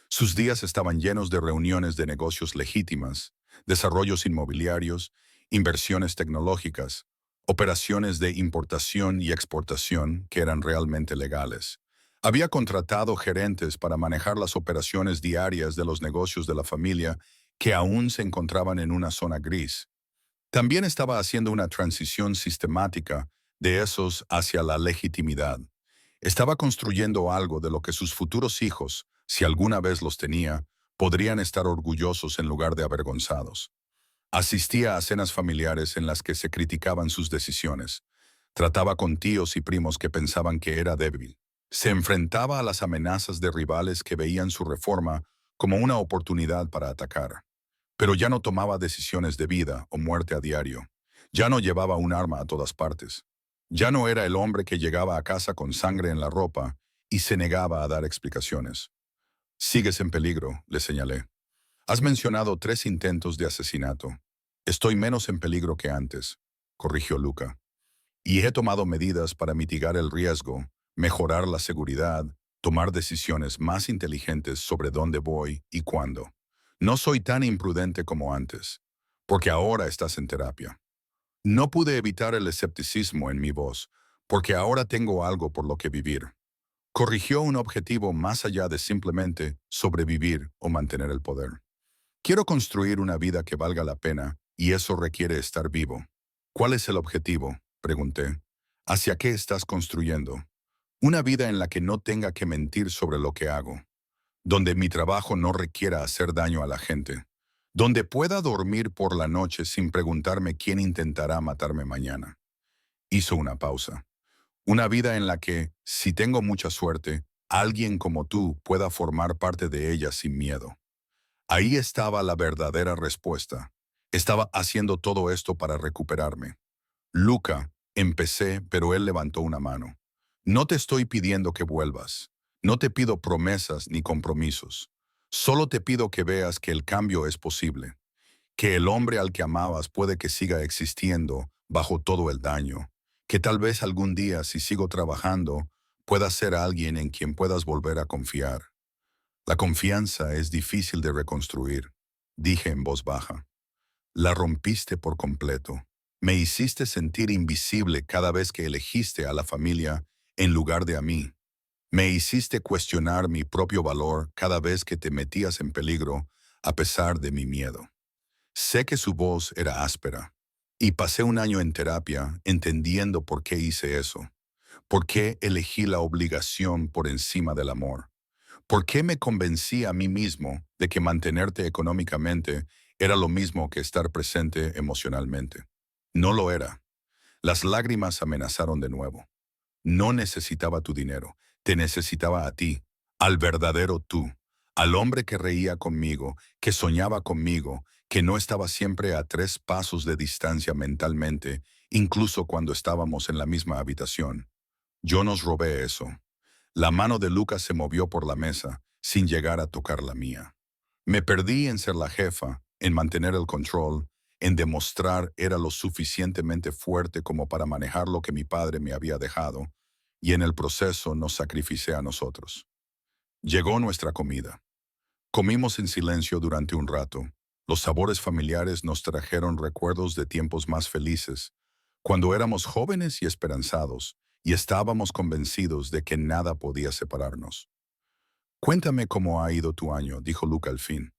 Sus días estaban llenos de reuniones de negocios legítimas, desarrollos inmobiliarios, inversiones tecnológicas, operaciones de importación y exportación que eran realmente legales. Había contratado gerentes para manejar las operaciones diarias de los negocios de la familia que aún se encontraban en una zona gris. También estaba haciendo una transición sistemática de esos hacia la legitimidad. Estaba construyendo algo de lo que sus futuros hijos, si alguna vez los tenía, podrían estar orgullosos en lugar de avergonzados. Asistía a cenas familiares en las que se criticaban sus decisiones. Trataba con tíos y primos que pensaban que era débil. Se enfrentaba a las amenazas de rivales que veían su reforma como una oportunidad para atacar. Pero ya no tomaba decisiones de vida o muerte a diario. Ya no llevaba un arma a todas partes. Ya no era el hombre que llegaba a casa con sangre en la ropa y se negaba a dar explicaciones. Sigues en peligro, le señalé. Has mencionado 3 intentos de asesinato. Estoy menos en peligro que antes, corrigió Luca. Y he tomado medidas para mitigar el riesgo, mejorar la seguridad, tomar decisiones más inteligentes sobre dónde voy y cuándo. No soy tan imprudente como antes, porque ahora estás en terapia. No pude evitar el escepticismo en mi voz, porque ahora tengo algo por lo que vivir. Corrigió un objetivo más allá de simplemente sobrevivir o mantener el poder. Quiero construir una vida que valga la pena, y eso requiere estar vivo. ¿Cuál es el objetivo?, pregunté. ¿Hacia qué estás construyendo? Una vida en la que no tenga que mentir sobre lo que hago, donde mi trabajo no requiera hacer daño a la gente, donde pueda dormir por la noche sin preguntarme quién intentará matarme mañana. Hizo una pausa. Una vida en la que, si tengo mucha suerte, alguien como tú pueda formar parte de ella sin miedo. Ahí estaba la verdadera respuesta. Estaba haciendo todo esto para recuperarme. Luca, empecé, pero él levantó una mano. No te estoy pidiendo que vuelvas. No te pido promesas ni compromisos. Solo te pido que veas que el cambio es posible, que el hombre al que amabas puede que siga existiendo bajo todo el daño, que tal vez algún día, si sigo trabajando, pueda ser alguien en quien puedas volver a confiar. La confianza es difícil de reconstruir, dije en voz baja. La rompiste por completo. Me hiciste sentir invisible cada vez que elegiste a la familia en lugar de a mí. Me hiciste cuestionar mi propio valor cada vez que te metías en peligro a pesar de mi miedo. Sé que su voz era áspera, y pasé un año en terapia entendiendo por qué hice eso, por qué elegí la obligación por encima del amor. ¿Por qué me convencí a mí mismo de que mantenerte económicamente era lo mismo que estar presente emocionalmente? No lo era. Las lágrimas amenazaron de nuevo. No necesitaba tu dinero, te necesitaba a ti, al verdadero tú, al hombre que reía conmigo, que soñaba conmigo, que no estaba siempre a 3 pasos de distancia mentalmente, incluso cuando estábamos en la misma habitación. Yo nos robé eso. La mano de Lucas se movió por la mesa, sin llegar a tocar la mía. Me perdí en ser la jefa, en mantener el control, en demostrar era lo suficientemente fuerte como para manejar lo que mi padre me había dejado, y en el proceso nos sacrificé a nosotros. Llegó nuestra comida. Comimos en silencio durante un rato. Los sabores familiares nos trajeron recuerdos de tiempos más felices, cuando éramos jóvenes y esperanzados, y estábamos convencidos de que nada podía separarnos. Cuéntame cómo ha ido tu año, dijo Luca al fin,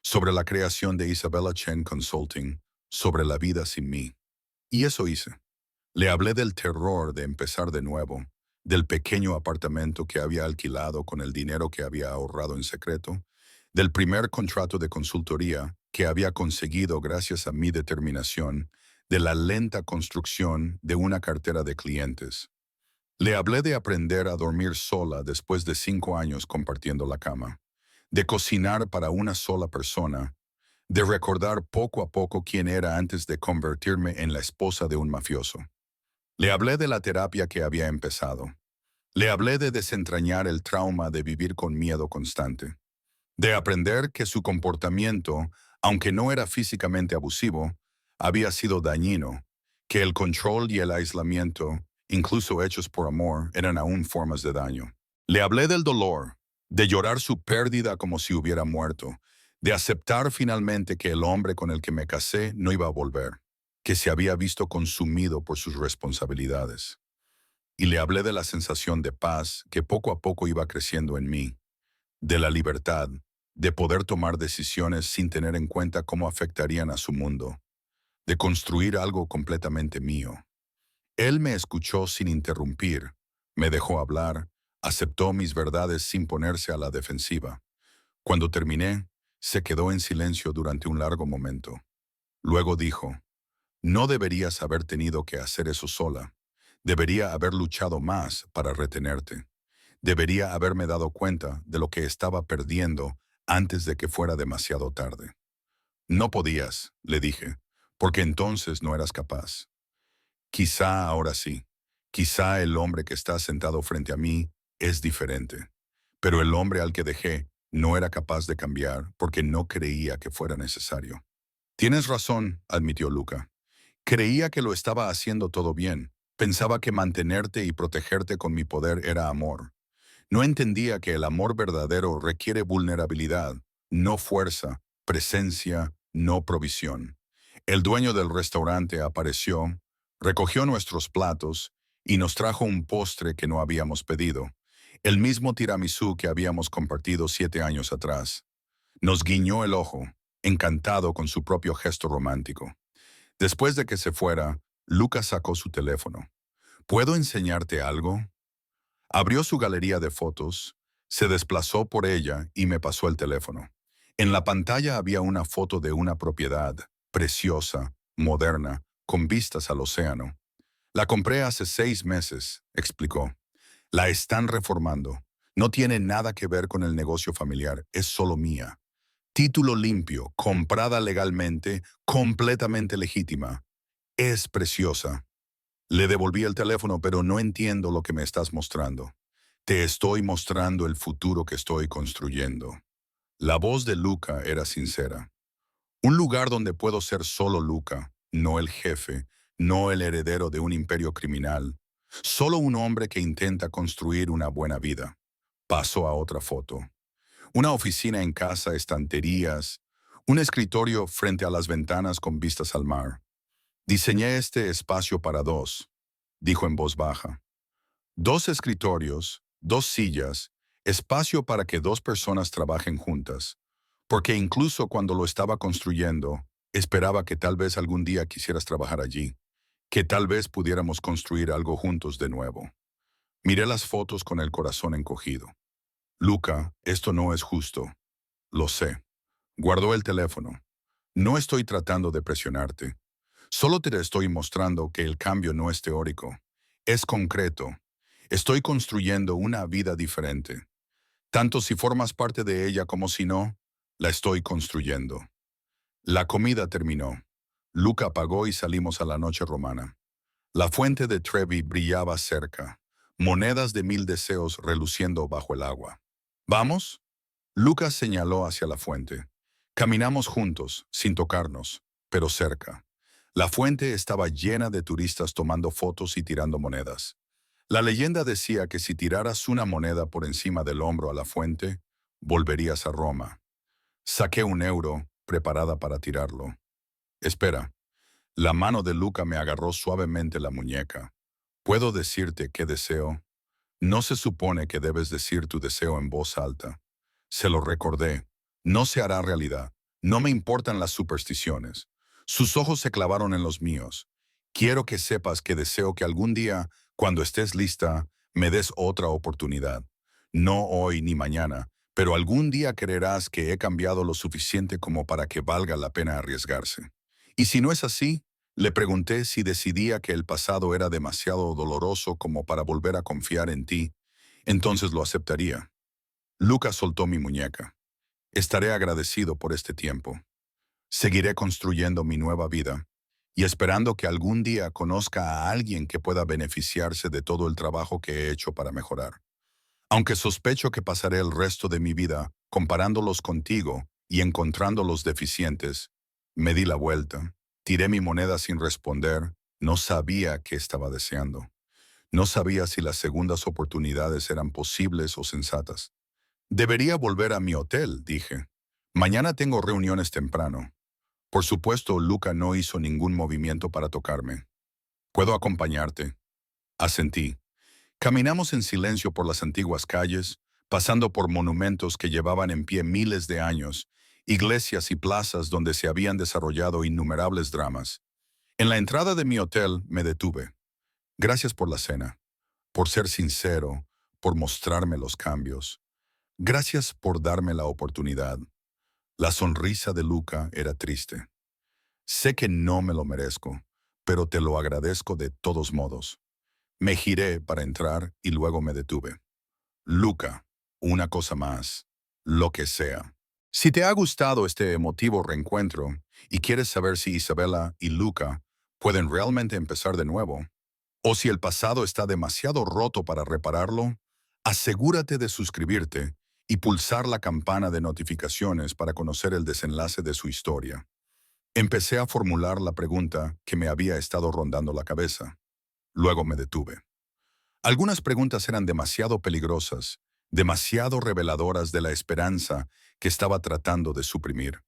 sobre la creación de Isabella Chen Consulting, sobre la vida sin mí. Y eso hice. Le hablé del terror de empezar de nuevo, del pequeño apartamento que había alquilado con el dinero que había ahorrado en secreto, del primer contrato de consultoría que había conseguido gracias a mi determinación, de la lenta construcción de una cartera de clientes. Le hablé de aprender a dormir sola después de 5 años compartiendo la cama, de cocinar para una sola persona, de recordar poco a poco quién era antes de convertirme en la esposa de un mafioso. Le hablé de la terapia que había empezado, Le hablé de desentrañar el trauma de vivir con miedo constante, de aprender que su comportamiento, aunque no era físicamente abusivo, había sido dañino, que el control y el aislamiento, incluso hechos por amor, eran aún formas de daño. Le hablé del dolor, de llorar su pérdida como si hubiera muerto, de aceptar finalmente que el hombre con el que me casé no iba a volver, que se había visto consumido por sus responsabilidades. Y le hablé de la sensación de paz que poco a poco iba creciendo en mí, de la libertad, de poder tomar decisiones sin tener en cuenta cómo afectarían a su mundo, de construir algo completamente mío. Él me escuchó sin interrumpir, me dejó hablar, aceptó mis verdades sin ponerse a la defensiva. Cuando terminé, se quedó en silencio durante un largo momento. Luego dijo, no deberías haber tenido que hacer eso sola. Debería haber luchado más para retenerte. Debería haberme dado cuenta de lo que estaba perdiendo antes de que fuera demasiado tarde. No podías, le dije, porque entonces no eras capaz. Quizá ahora sí. Quizá el hombre que está sentado frente a mí es diferente. Pero el hombre al que dejé no era capaz de cambiar porque no creía que fuera necesario. Tienes razón, admitió Luca. Creía que lo estaba haciendo todo bien. Pensaba que mantenerte y protegerte con mi poder era amor. No entendía que el amor verdadero requiere vulnerabilidad, no fuerza, presencia, no provisión. El dueño del restaurante apareció, recogió nuestros platos y nos trajo un postre que no habíamos pedido, el mismo tiramisú que habíamos compartido 7 años atrás. Nos guiñó el ojo, encantado con su propio gesto romántico. Después de que se fuera, Lucas sacó su teléfono. ¿Puedo enseñarte algo? Abrió su galería de fotos, se desplazó por ella y me pasó el teléfono. En la pantalla había una foto de una propiedad, preciosa, moderna, con vistas al océano. La compré hace 6 meses, explicó. La están reformando. No tiene nada que ver con el negocio familiar, es solo mía. Título limpio, comprada legalmente, completamente legítima. Es preciosa. Le devolví el teléfono, pero no entiendo lo que me estás mostrando. Te estoy mostrando el futuro que estoy construyendo. La voz de Luca era sincera. Un lugar donde puedo ser solo Luca, no el jefe, no el heredero de un imperio criminal. Solo un hombre que intenta construir una buena vida. Pasó a otra foto. Una oficina en casa, estanterías, un escritorio frente a las ventanas con vistas al mar. Diseñé este espacio para dos, dijo en voz baja. 2 escritorios, 2 sillas, espacio para que 2 personas trabajen juntas. Porque incluso cuando lo estaba construyendo, esperaba que tal vez algún día quisieras trabajar allí, que tal vez pudiéramos construir algo juntos de nuevo. Miré las fotos con el corazón encogido. Luca, esto no es justo. Lo sé. Guardó el teléfono. No estoy tratando de presionarte. Solo te estoy mostrando que el cambio no es teórico. Es concreto. Estoy construyendo una vida diferente. Tanto si formas parte de ella como si no, la estoy construyendo. La comida terminó. Luca pagó y salimos a la noche romana. La fuente de Trevi brillaba cerca, monedas de 1000 deseos reluciendo bajo el agua. ¿Vamos? Lucas señaló hacia la fuente. Caminamos juntos, sin tocarnos, pero cerca. La fuente estaba llena de turistas tomando fotos y tirando monedas. La leyenda decía que si tiraras una moneda por encima del hombro a la fuente, volverías a Roma. Saqué un euro, preparada para tirarlo. Espera. La mano de Luca me agarró suavemente la muñeca. ¿Puedo decirte qué deseo? No se supone que debes decir tu deseo en voz alta. Se lo recordé. No se hará realidad. No me importan las supersticiones. Sus ojos se clavaron en los míos. Quiero que sepas que deseo que algún día, cuando estés lista, me des otra oportunidad. No hoy ni mañana, pero algún día creerás que he cambiado lo suficiente como para que valga la pena arriesgarse. Y si no es así, le pregunté si decidía que el pasado era demasiado doloroso como para volver a confiar en ti, entonces lo aceptaría. Lucas soltó mi muñeca. Estaré agradecido por este tiempo. Seguiré construyendo mi nueva vida. y esperando que algún día conozca a alguien que pueda beneficiarse de todo el trabajo que he hecho para mejorar. Aunque sospecho que pasaré el resto de mi vida comparándolos contigo y encontrándolos deficientes, me di la vuelta, tiré mi moneda sin responder, no sabía qué estaba deseando. No sabía si las segundas oportunidades eran posibles o sensatas. Debería volver a mi hotel, dije. Mañana tengo reuniones temprano. Por supuesto, Luca no hizo ningún movimiento para tocarme. ¿Puedo acompañarte? Asentí. Caminamos en silencio por las antiguas calles, pasando por monumentos que llevaban en pie miles de años, iglesias y plazas donde se habían desarrollado innumerables dramas. En la entrada de mi hotel me detuve. Gracias por la cena, por ser sincero, por mostrarme los cambios. Gracias por darme la oportunidad. La sonrisa de Luca era triste. Sé que no me lo merezco, pero te lo agradezco de todos modos. Me giré para entrar y luego me detuve. Luca, una cosa más, lo que sea. Si te ha gustado este emotivo reencuentro y quieres saber si Isabela y Luca pueden realmente empezar de nuevo, o si el pasado está demasiado roto para repararlo, asegúrate de suscribirte y pulsar la campana de notificaciones para conocer el desenlace de su historia. Empecé a formular la pregunta que me había estado rondando la cabeza. Luego me detuve. Algunas preguntas eran demasiado peligrosas, demasiado reveladoras de la esperanza que estaba tratando de suprimir.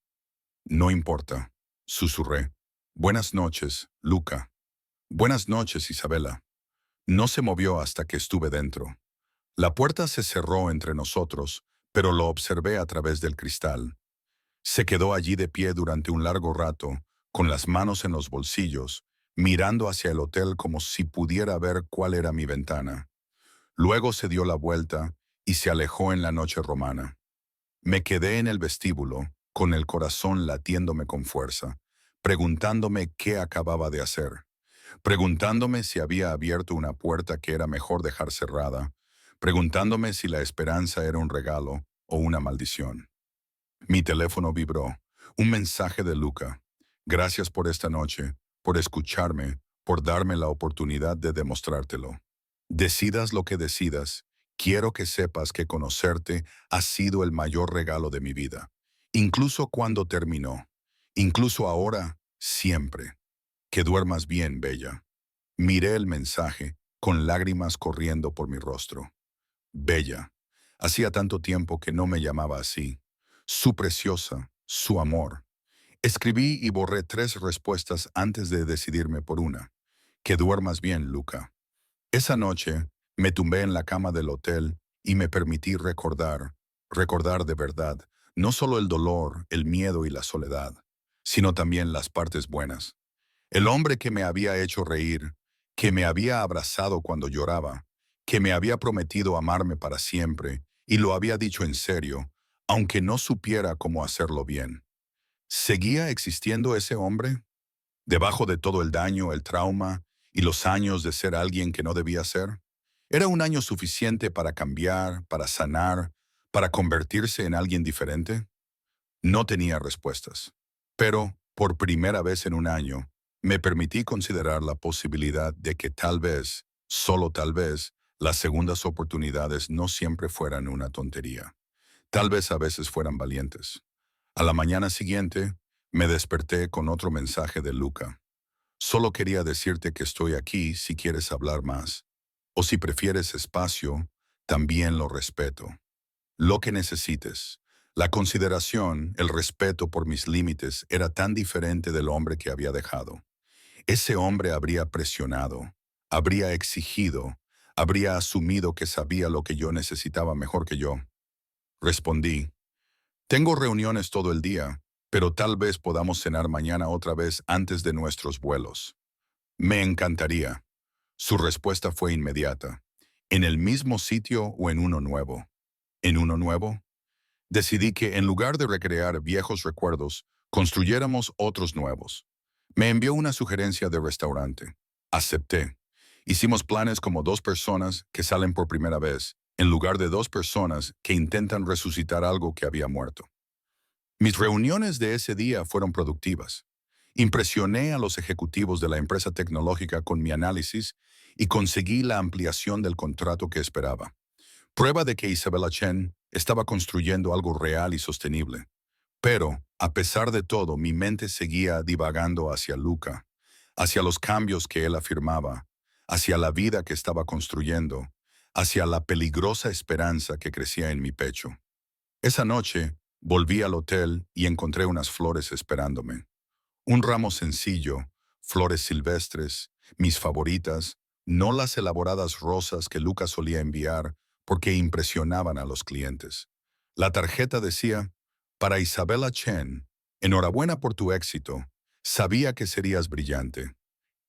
No importa, susurré. Buenas noches, Luca. Buenas noches, Isabela. No se movió hasta que estuve dentro. La puerta se cerró entre nosotros, pero lo observé a través del cristal. Se quedó allí de pie durante un largo rato, con las manos en los bolsillos, mirando hacia el hotel como si pudiera ver cuál era mi ventana. Luego se dio la vuelta y se alejó en la noche romana. Me quedé en el vestíbulo, con el corazón latiéndome con fuerza, preguntándome qué acababa de hacer, preguntándome si había abierto una puerta que era mejor dejar cerrada, preguntándome si la esperanza era un regalo o una maldición. Mi teléfono vibró. Un mensaje de Luca. Gracias por esta noche, por escucharme, por darme la oportunidad de demostrártelo. Decidas lo que decidas, quiero que sepas que conocerte ha sido el mayor regalo de mi vida. Incluso cuando terminó. Incluso ahora, siempre. Que duermas bien, Bella. Miré el mensaje, con lágrimas corriendo por mi rostro. Bella. Hacía tanto tiempo que no me llamaba así. Su preciosa, su amor. Escribí y borré 3 respuestas antes de decidirme por una. Que duermas bien, Luca. Esa noche me tumbé en la cama del hotel y me permití recordar de verdad, no solo el dolor, el miedo y la soledad, sino también las partes buenas. El hombre que me había hecho reír, que me había abrazado cuando lloraba, que me había prometido amarme para siempre, y lo había dicho en serio, aunque no supiera cómo hacerlo bien. ¿Seguía existiendo ese hombre? Debajo de todo el daño, el trauma y los años de ser alguien que no debía ser. ¿Era un año suficiente para cambiar, para sanar, para convertirse en alguien diferente? No tenía respuestas. Pero, por primera vez en un año, me permití considerar la posibilidad de que tal vez, solo tal vez, las segundas oportunidades no siempre fueran una tontería. Tal vez a veces fueran valientes. A la mañana siguiente, me desperté con otro mensaje de Luca. Solo quería decirte que estoy aquí si quieres hablar más. O si prefieres espacio, también lo respeto. Lo que necesites. La consideración, el respeto por mis límites era tan diferente del hombre que había dejado. Ese hombre habría presionado, habría exigido, habría asumido que sabía lo que yo necesitaba mejor que yo. Respondí, tengo reuniones todo el día, pero tal vez podamos cenar mañana otra vez antes de nuestros vuelos. Me encantaría. Su respuesta fue inmediata. ¿En el mismo sitio o en uno nuevo? ¿En uno nuevo? Decidí que en lugar de recrear viejos recuerdos, construyéramos otros nuevos. Me envió una sugerencia de restaurante. Acepté. Hicimos planes como 2 personas que salen por primera vez, en lugar de 2 personas que intentan resucitar algo que había muerto. Mis reuniones de ese día fueron productivas. Impresioné a los ejecutivos de la empresa tecnológica con mi análisis y conseguí la ampliación del contrato que esperaba. Prueba de que Isabella Chen estaba construyendo algo real y sostenible. Pero, a pesar de todo, mi mente seguía divagando hacia Luca, hacia los cambios que él afirmaba, hacia la vida que estaba construyendo, hacia la peligrosa esperanza que crecía en mi pecho. Esa noche, volví al hotel y encontré unas flores esperándome. Un ramo sencillo, flores silvestres, mis favoritas, no las elaboradas rosas que Luca solía enviar porque impresionaban a los clientes. La tarjeta decía, para Isabella Chen, enhorabuena por tu éxito. Sabía que serías brillante.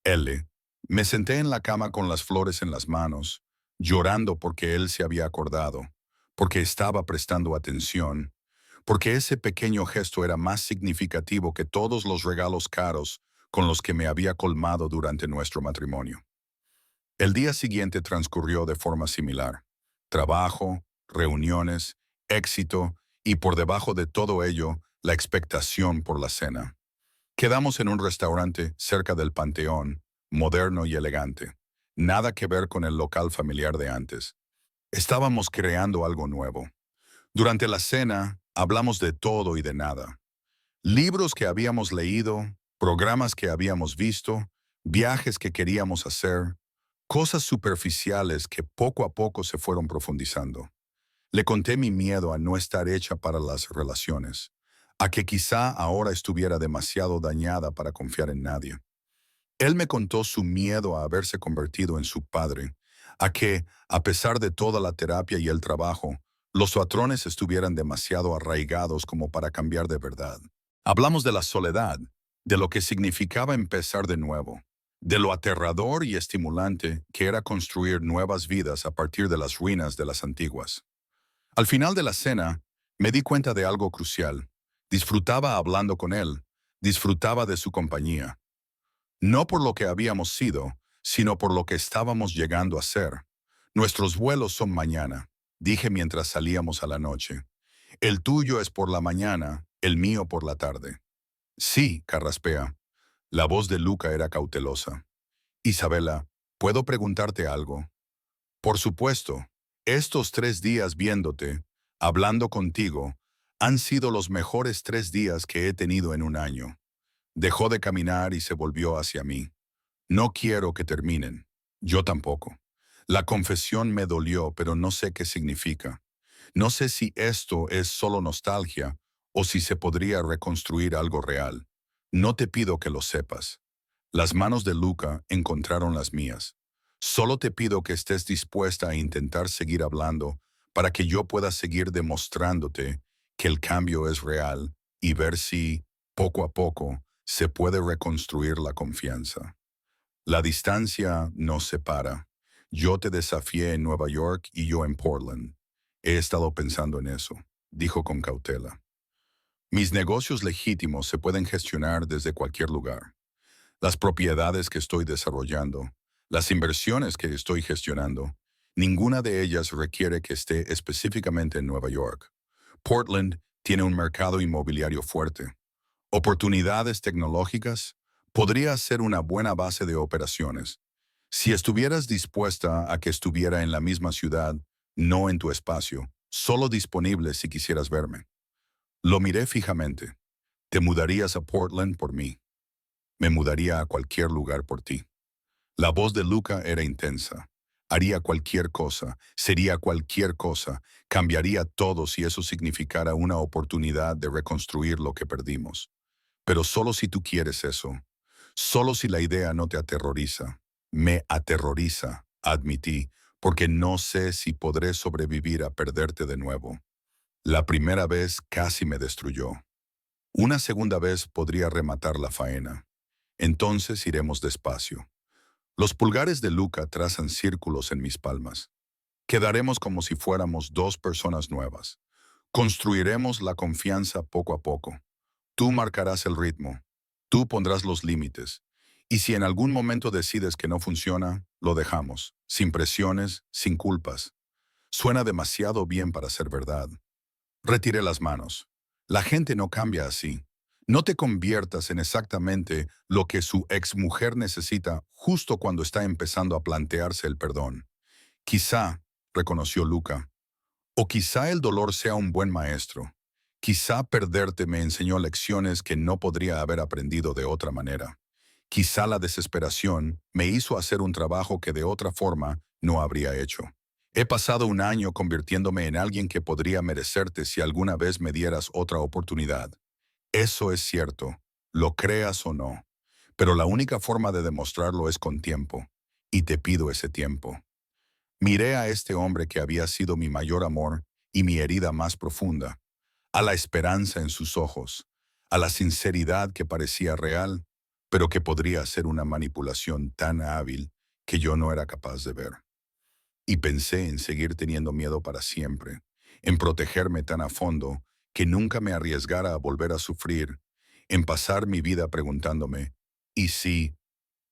L. Me senté en la cama con las flores en las manos, llorando porque él se había acordado, porque estaba prestando atención, porque ese pequeño gesto era más significativo que todos los regalos caros con los que me había colmado durante nuestro matrimonio. El día siguiente transcurrió de forma similar. Trabajo, reuniones, éxito y por debajo de todo ello, la expectación por la cena. Quedamos en un restaurante cerca del Panteón, moderno y elegante. Nada que ver con el local familiar de antes. Estábamos creando algo nuevo. Durante la cena, hablamos de todo y de nada. Libros que habíamos leído, programas que habíamos visto, viajes que queríamos hacer, cosas superficiales que poco a poco se fueron profundizando. Le conté mi miedo a no estar hecha para las relaciones, a que quizá ahora estuviera demasiado dañada para confiar en nadie. Él me contó su miedo a haberse convertido en su padre, a que, a pesar de toda la terapia y el trabajo, los patrones estuvieran demasiado arraigados como para cambiar de verdad. Hablamos de la soledad, de lo que significaba empezar de nuevo, de lo aterrador y estimulante que era construir nuevas vidas a partir de las ruinas de las antiguas. Al final de la cena, me di cuenta de algo crucial. Disfrutaba hablando con él, disfrutaba de su compañía. No por lo que habíamos sido, sino por lo que estábamos llegando a ser. Nuestros vuelos son mañana, dije mientras salíamos a la noche. El tuyo es por la mañana, el mío por la tarde. Sí, carraspea. La voz de Luca era cautelosa. Isabela, ¿puedo preguntarte algo? Por supuesto, estos 3 días viéndote, hablando contigo, han sido los mejores 3 días que he tenido en un año. Dejó de caminar y se volvió hacia mí. No quiero que terminen. Yo tampoco. La confesión me dolió, pero no sé qué significa. No sé si esto es solo nostalgia o si se podría reconstruir algo real. No te pido que lo sepas. Las manos de Luca encontraron las mías. Solo te pido que estés dispuesta a intentar seguir hablando para que yo pueda seguir demostrándote que el cambio es real y ver si, poco a poco, se puede reconstruir la confianza. La distancia nos separa. Yo te desafié en Nueva York y yo en Portland. He estado pensando en eso, dijo con cautela. Mis negocios legítimos se pueden gestionar desde cualquier lugar. Las propiedades que estoy desarrollando, las inversiones que estoy gestionando, ninguna de ellas requiere que esté específicamente en Nueva York. Portland tiene un mercado inmobiliario fuerte. Oportunidades tecnológicas podría ser una buena base de operaciones. Si estuvieras dispuesta a que estuviera en la misma ciudad, no en tu espacio, solo disponible si quisieras verme. Lo miré fijamente. Te mudarías a Portland por mí. Me mudaría a cualquier lugar por ti. La voz de Luca era intensa. Haría cualquier cosa, sería cualquier cosa, cambiaría todo si eso significara una oportunidad de reconstruir lo que perdimos. Pero solo si tú quieres eso. Solo si la idea no te aterroriza. Me aterroriza, admití, porque no sé si podré sobrevivir a perderte de nuevo. La primera vez casi me destruyó. Una segunda vez podría rematar la faena. Entonces iremos despacio. Los pulgares de Luca trazan círculos en mis palmas. Quedaremos como si fuéramos dos personas nuevas. Construiremos la confianza poco a poco. Tú marcarás el ritmo. Tú pondrás los límites. Y si en algún momento decides que no funciona, lo dejamos, sin presiones, sin culpas. Suena demasiado bien para ser verdad. Retiré las manos. La gente no cambia así. No te conviertas en exactamente lo que su exmujer necesita justo cuando está empezando a plantearse el perdón. Quizá, reconoció Luca, o quizá el dolor sea un buen maestro. Quizá perderte me enseñó lecciones que no podría haber aprendido de otra manera. Quizá la desesperación me hizo hacer un trabajo que de otra forma no habría hecho. He pasado un año convirtiéndome en alguien que podría merecerte si alguna vez me dieras otra oportunidad. Eso es cierto, lo creas o no. Pero la única forma de demostrarlo es con tiempo. Y te pido ese tiempo. Miré a este hombre que había sido mi mayor amor y mi herida más profunda, a la esperanza en sus ojos, a la sinceridad que parecía real, pero que podría ser una manipulación tan hábil que yo no era capaz de ver. Y pensé en seguir teniendo miedo para siempre, en protegerme tan a fondo que nunca me arriesgara a volver a sufrir, en pasar mi vida preguntándome, ¿y si?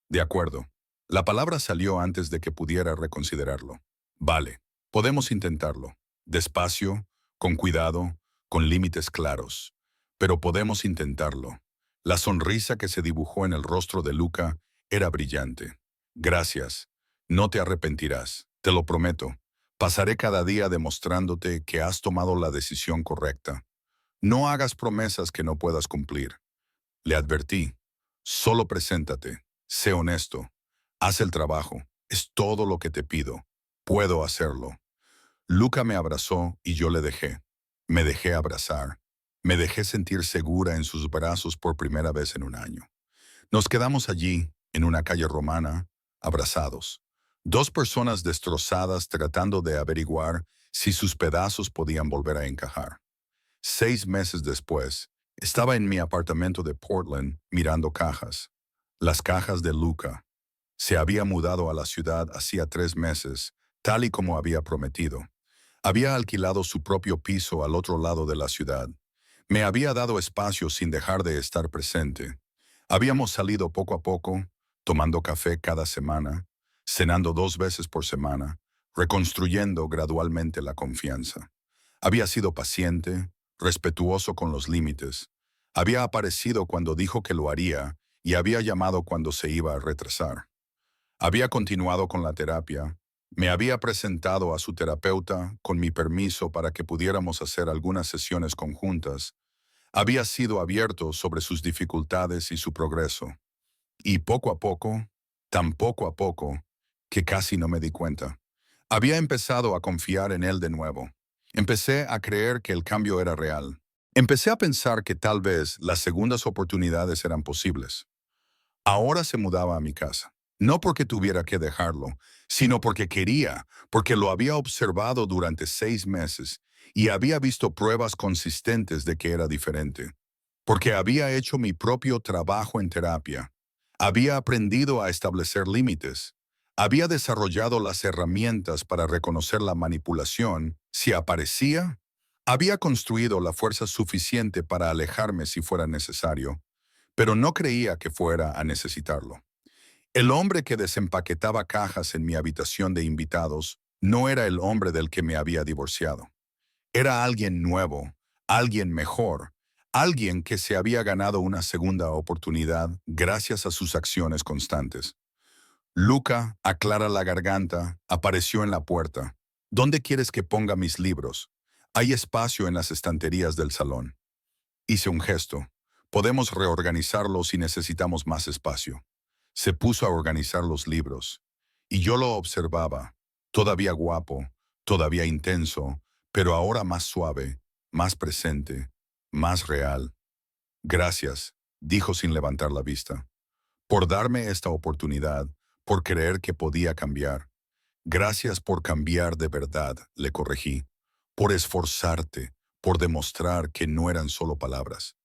De acuerdo. La palabra salió antes de que pudiera reconsiderarlo. Vale, podemos intentarlo. Despacio, con cuidado, con límites claros. Pero podemos intentarlo. La sonrisa que se dibujó en el rostro de Luca era brillante. Gracias. No te arrepentirás, te lo prometo. Pasaré cada día demostrándote que has tomado la decisión correcta. No hagas promesas que no puedas cumplir. Le advertí. Solo preséntate. Sé honesto. Haz el trabajo. Es todo lo que te pido. Puedo hacerlo. Luca me abrazó y yo le dejé. Me dejé abrazar. Me dejé sentir segura en sus brazos por primera vez en un año. Nos quedamos allí, en una calle romana, abrazados. Dos personas destrozadas tratando de averiguar si sus pedazos podían volver a encajar. 6 meses después, estaba en mi apartamento de Portland mirando cajas. Las cajas de Luca. Se había mudado a la ciudad hacía 3 meses, tal y como había prometido. Había alquilado su propio piso al otro lado de la ciudad. Me había dado espacio sin dejar de estar presente. Habíamos salido poco a poco, tomando café cada semana, cenando 2 veces por semana, reconstruyendo gradualmente la confianza. Había sido paciente, respetuoso con los límites. Había aparecido cuando dijo que lo haría y había llamado cuando se iba a retrasar. Había continuado con la terapia. Me había presentado a su terapeuta con mi permiso para que pudiéramos hacer algunas sesiones conjuntas. Había sido abierto sobre sus dificultades y su progreso. Y poco a poco, tan poco a poco, que casi no me di cuenta, había empezado a confiar en él de nuevo. Empecé a creer que el cambio era real. Empecé a pensar que tal vez las segundas oportunidades eran posibles. Ahora se mudaba a mi casa. No porque tuviera que dejarlo, sino porque quería, porque lo había observado durante 6 meses y había visto pruebas consistentes de que era diferente. Porque había hecho mi propio trabajo en terapia. Había aprendido a establecer límites. Había desarrollado las herramientas para reconocer la manipulación si aparecía. Había construido la fuerza suficiente para alejarme si fuera necesario, pero no creía que fuera a necesitarlo. El hombre que desempaquetaba cajas en mi habitación de invitados no era el hombre del que me había divorciado. Era alguien nuevo, alguien mejor, alguien que se había ganado una segunda oportunidad gracias a sus acciones constantes. Luca, aclara la garganta, apareció en la puerta. ¿Dónde quieres que ponga mis libros? Hay espacio en las estanterías del salón. Hice un gesto. Podemos reorganizarlos si necesitamos más espacio. Se puso a organizar los libros. Y yo lo observaba, todavía guapo, todavía intenso, pero ahora más suave, más presente, más real. Gracias, dijo sin levantar la vista, por darme esta oportunidad, por creer que podía cambiar. Gracias por cambiar de verdad, le corregí, por esforzarte, por demostrar que no eran solo palabras.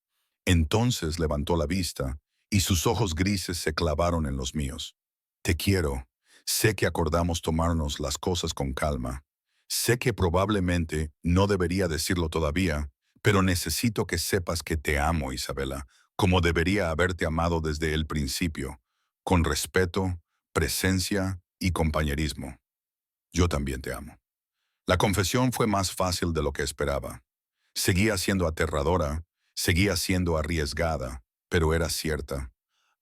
Entonces levantó la vista y sus ojos grises se clavaron en los míos. Te quiero. Sé que acordamos tomarnos las cosas con calma. Sé que probablemente no debería decirlo todavía, pero necesito que sepas que te amo, Isabela, como debería haberte amado desde el principio, con respeto, presencia y compañerismo. Yo también te amo. La confesión fue más fácil de lo que esperaba. Seguía siendo aterradora, Seguía siendo arriesgada, pero era cierta.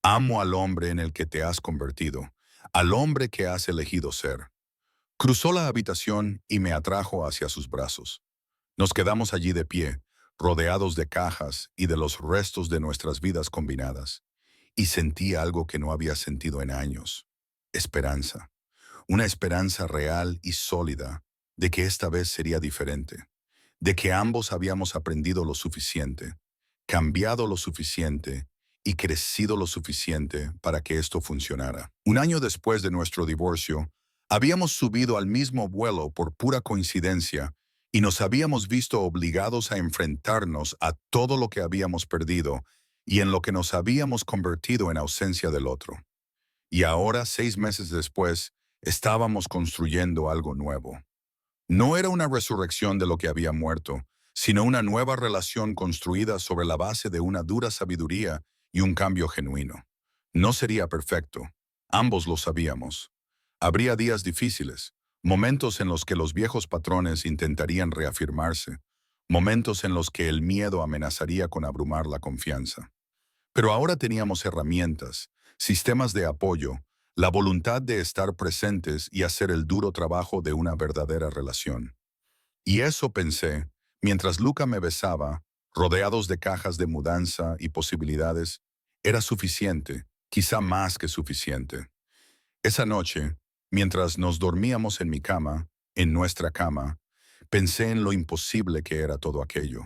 Amo al hombre en el que te has convertido, al hombre que has elegido ser. Cruzó la habitación y me atrajo hacia sus brazos. Nos quedamos allí de pie, rodeados de cajas y de los restos de nuestras vidas combinadas, y sentí algo que no había sentido en años: esperanza. Una esperanza real y sólida de que esta vez sería diferente, de que ambos habíamos aprendido lo suficiente, cambiado lo suficiente y crecido lo suficiente para que esto funcionara. Un año después de nuestro divorcio, habíamos subido al mismo vuelo por pura coincidencia y nos habíamos visto obligados a enfrentarnos a todo lo que habíamos perdido y en lo que nos habíamos convertido en ausencia del otro. Y ahora, 6 meses después, estábamos construyendo algo nuevo. No era una resurrección de lo que había muerto, sino una nueva relación construida sobre la base de una dura sabiduría y un cambio genuino. No sería perfecto, ambos lo sabíamos. Habría días difíciles, momentos en los que los viejos patrones intentarían reafirmarse, momentos en los que el miedo amenazaría con abrumar la confianza. Pero ahora teníamos herramientas, sistemas de apoyo, la voluntad de estar presentes y hacer el duro trabajo de una verdadera relación. Y eso pensé, mientras Luca me besaba, rodeados de cajas de mudanza y posibilidades, era suficiente, quizá más que suficiente. Esa noche, mientras nos dormíamos en mi cama, en nuestra cama, pensé en lo imposible que era todo aquello,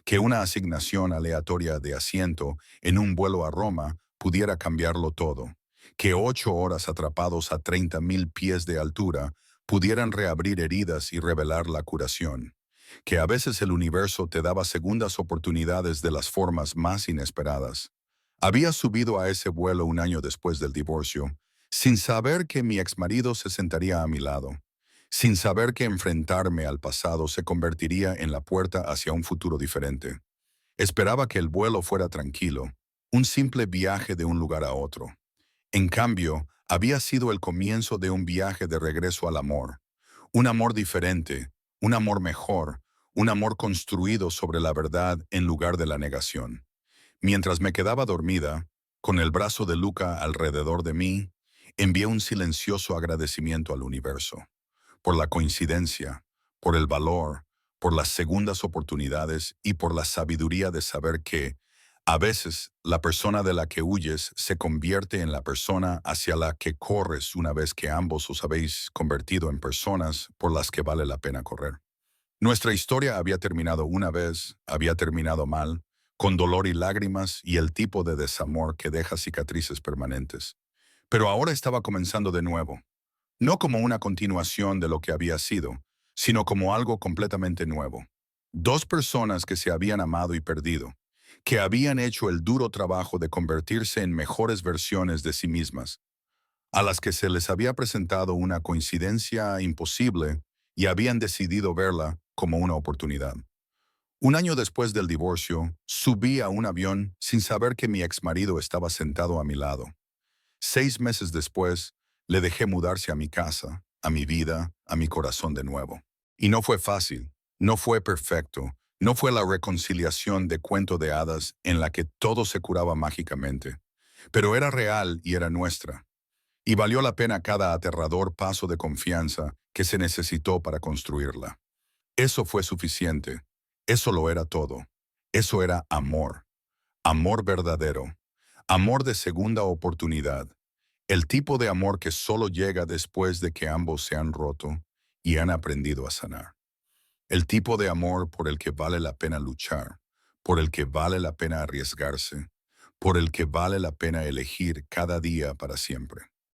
que una asignación aleatoria de asiento en un vuelo a Roma pudiera cambiarlo todo, que 8 horas atrapados a 30.000 pies de altura pudieran reabrir heridas y revelar la curación, que a veces el universo te daba segundas oportunidades de las formas más inesperadas. Había subido a ese vuelo un año después del divorcio, sin saber que mi exmarido se sentaría a mi lado, sin saber que enfrentarme al pasado se convertiría en la puerta hacia un futuro diferente. Esperaba que el vuelo fuera tranquilo, un simple viaje de un lugar a otro. En cambio, había sido el comienzo de un viaje de regreso al amor. Un amor diferente, un amor mejor, un amor construido sobre la verdad en lugar de la negación. Mientras me quedaba dormida, con el brazo de Luca alrededor de mí, envié un silencioso agradecimiento al universo, por la coincidencia, por el valor, por las segundas oportunidades y por la sabiduría de saber que, a veces, la persona de la que huyes se convierte en la persona hacia la que corres una vez que ambos os habéis convertido en personas por las que vale la pena correr. Nuestra historia había terminado una vez, había terminado mal, con dolor y lágrimas y el tipo de desamor que deja cicatrices permanentes. Pero ahora estaba comenzando de nuevo, no como una continuación de lo que había sido, sino como algo completamente nuevo. Dos personas que se habían amado y perdido, que habían hecho el duro trabajo de convertirse en mejores versiones de sí mismas, a las que se les había presentado una coincidencia imposible y habían decidido verla como una oportunidad. Un año después del divorcio, subí a un avión sin saber que mi exmarido estaba sentado a mi lado. 6 meses después, le dejé mudarse a mi casa, a mi vida, a mi corazón de nuevo. Y no fue fácil, no fue perfecto, no fue la reconciliación de cuento de hadas en la que todo se curaba mágicamente, pero era real y era nuestra. Y valió la pena cada aterrador paso de confianza que se necesitó para construirla. Eso fue suficiente, eso lo era todo, eso era amor, amor verdadero, amor de segunda oportunidad. El tipo de amor que solo llega después de que ambos se han roto y han aprendido a sanar. El tipo de amor por el que vale la pena luchar, por el que vale la pena arriesgarse, por el que vale la pena elegir cada día para siempre.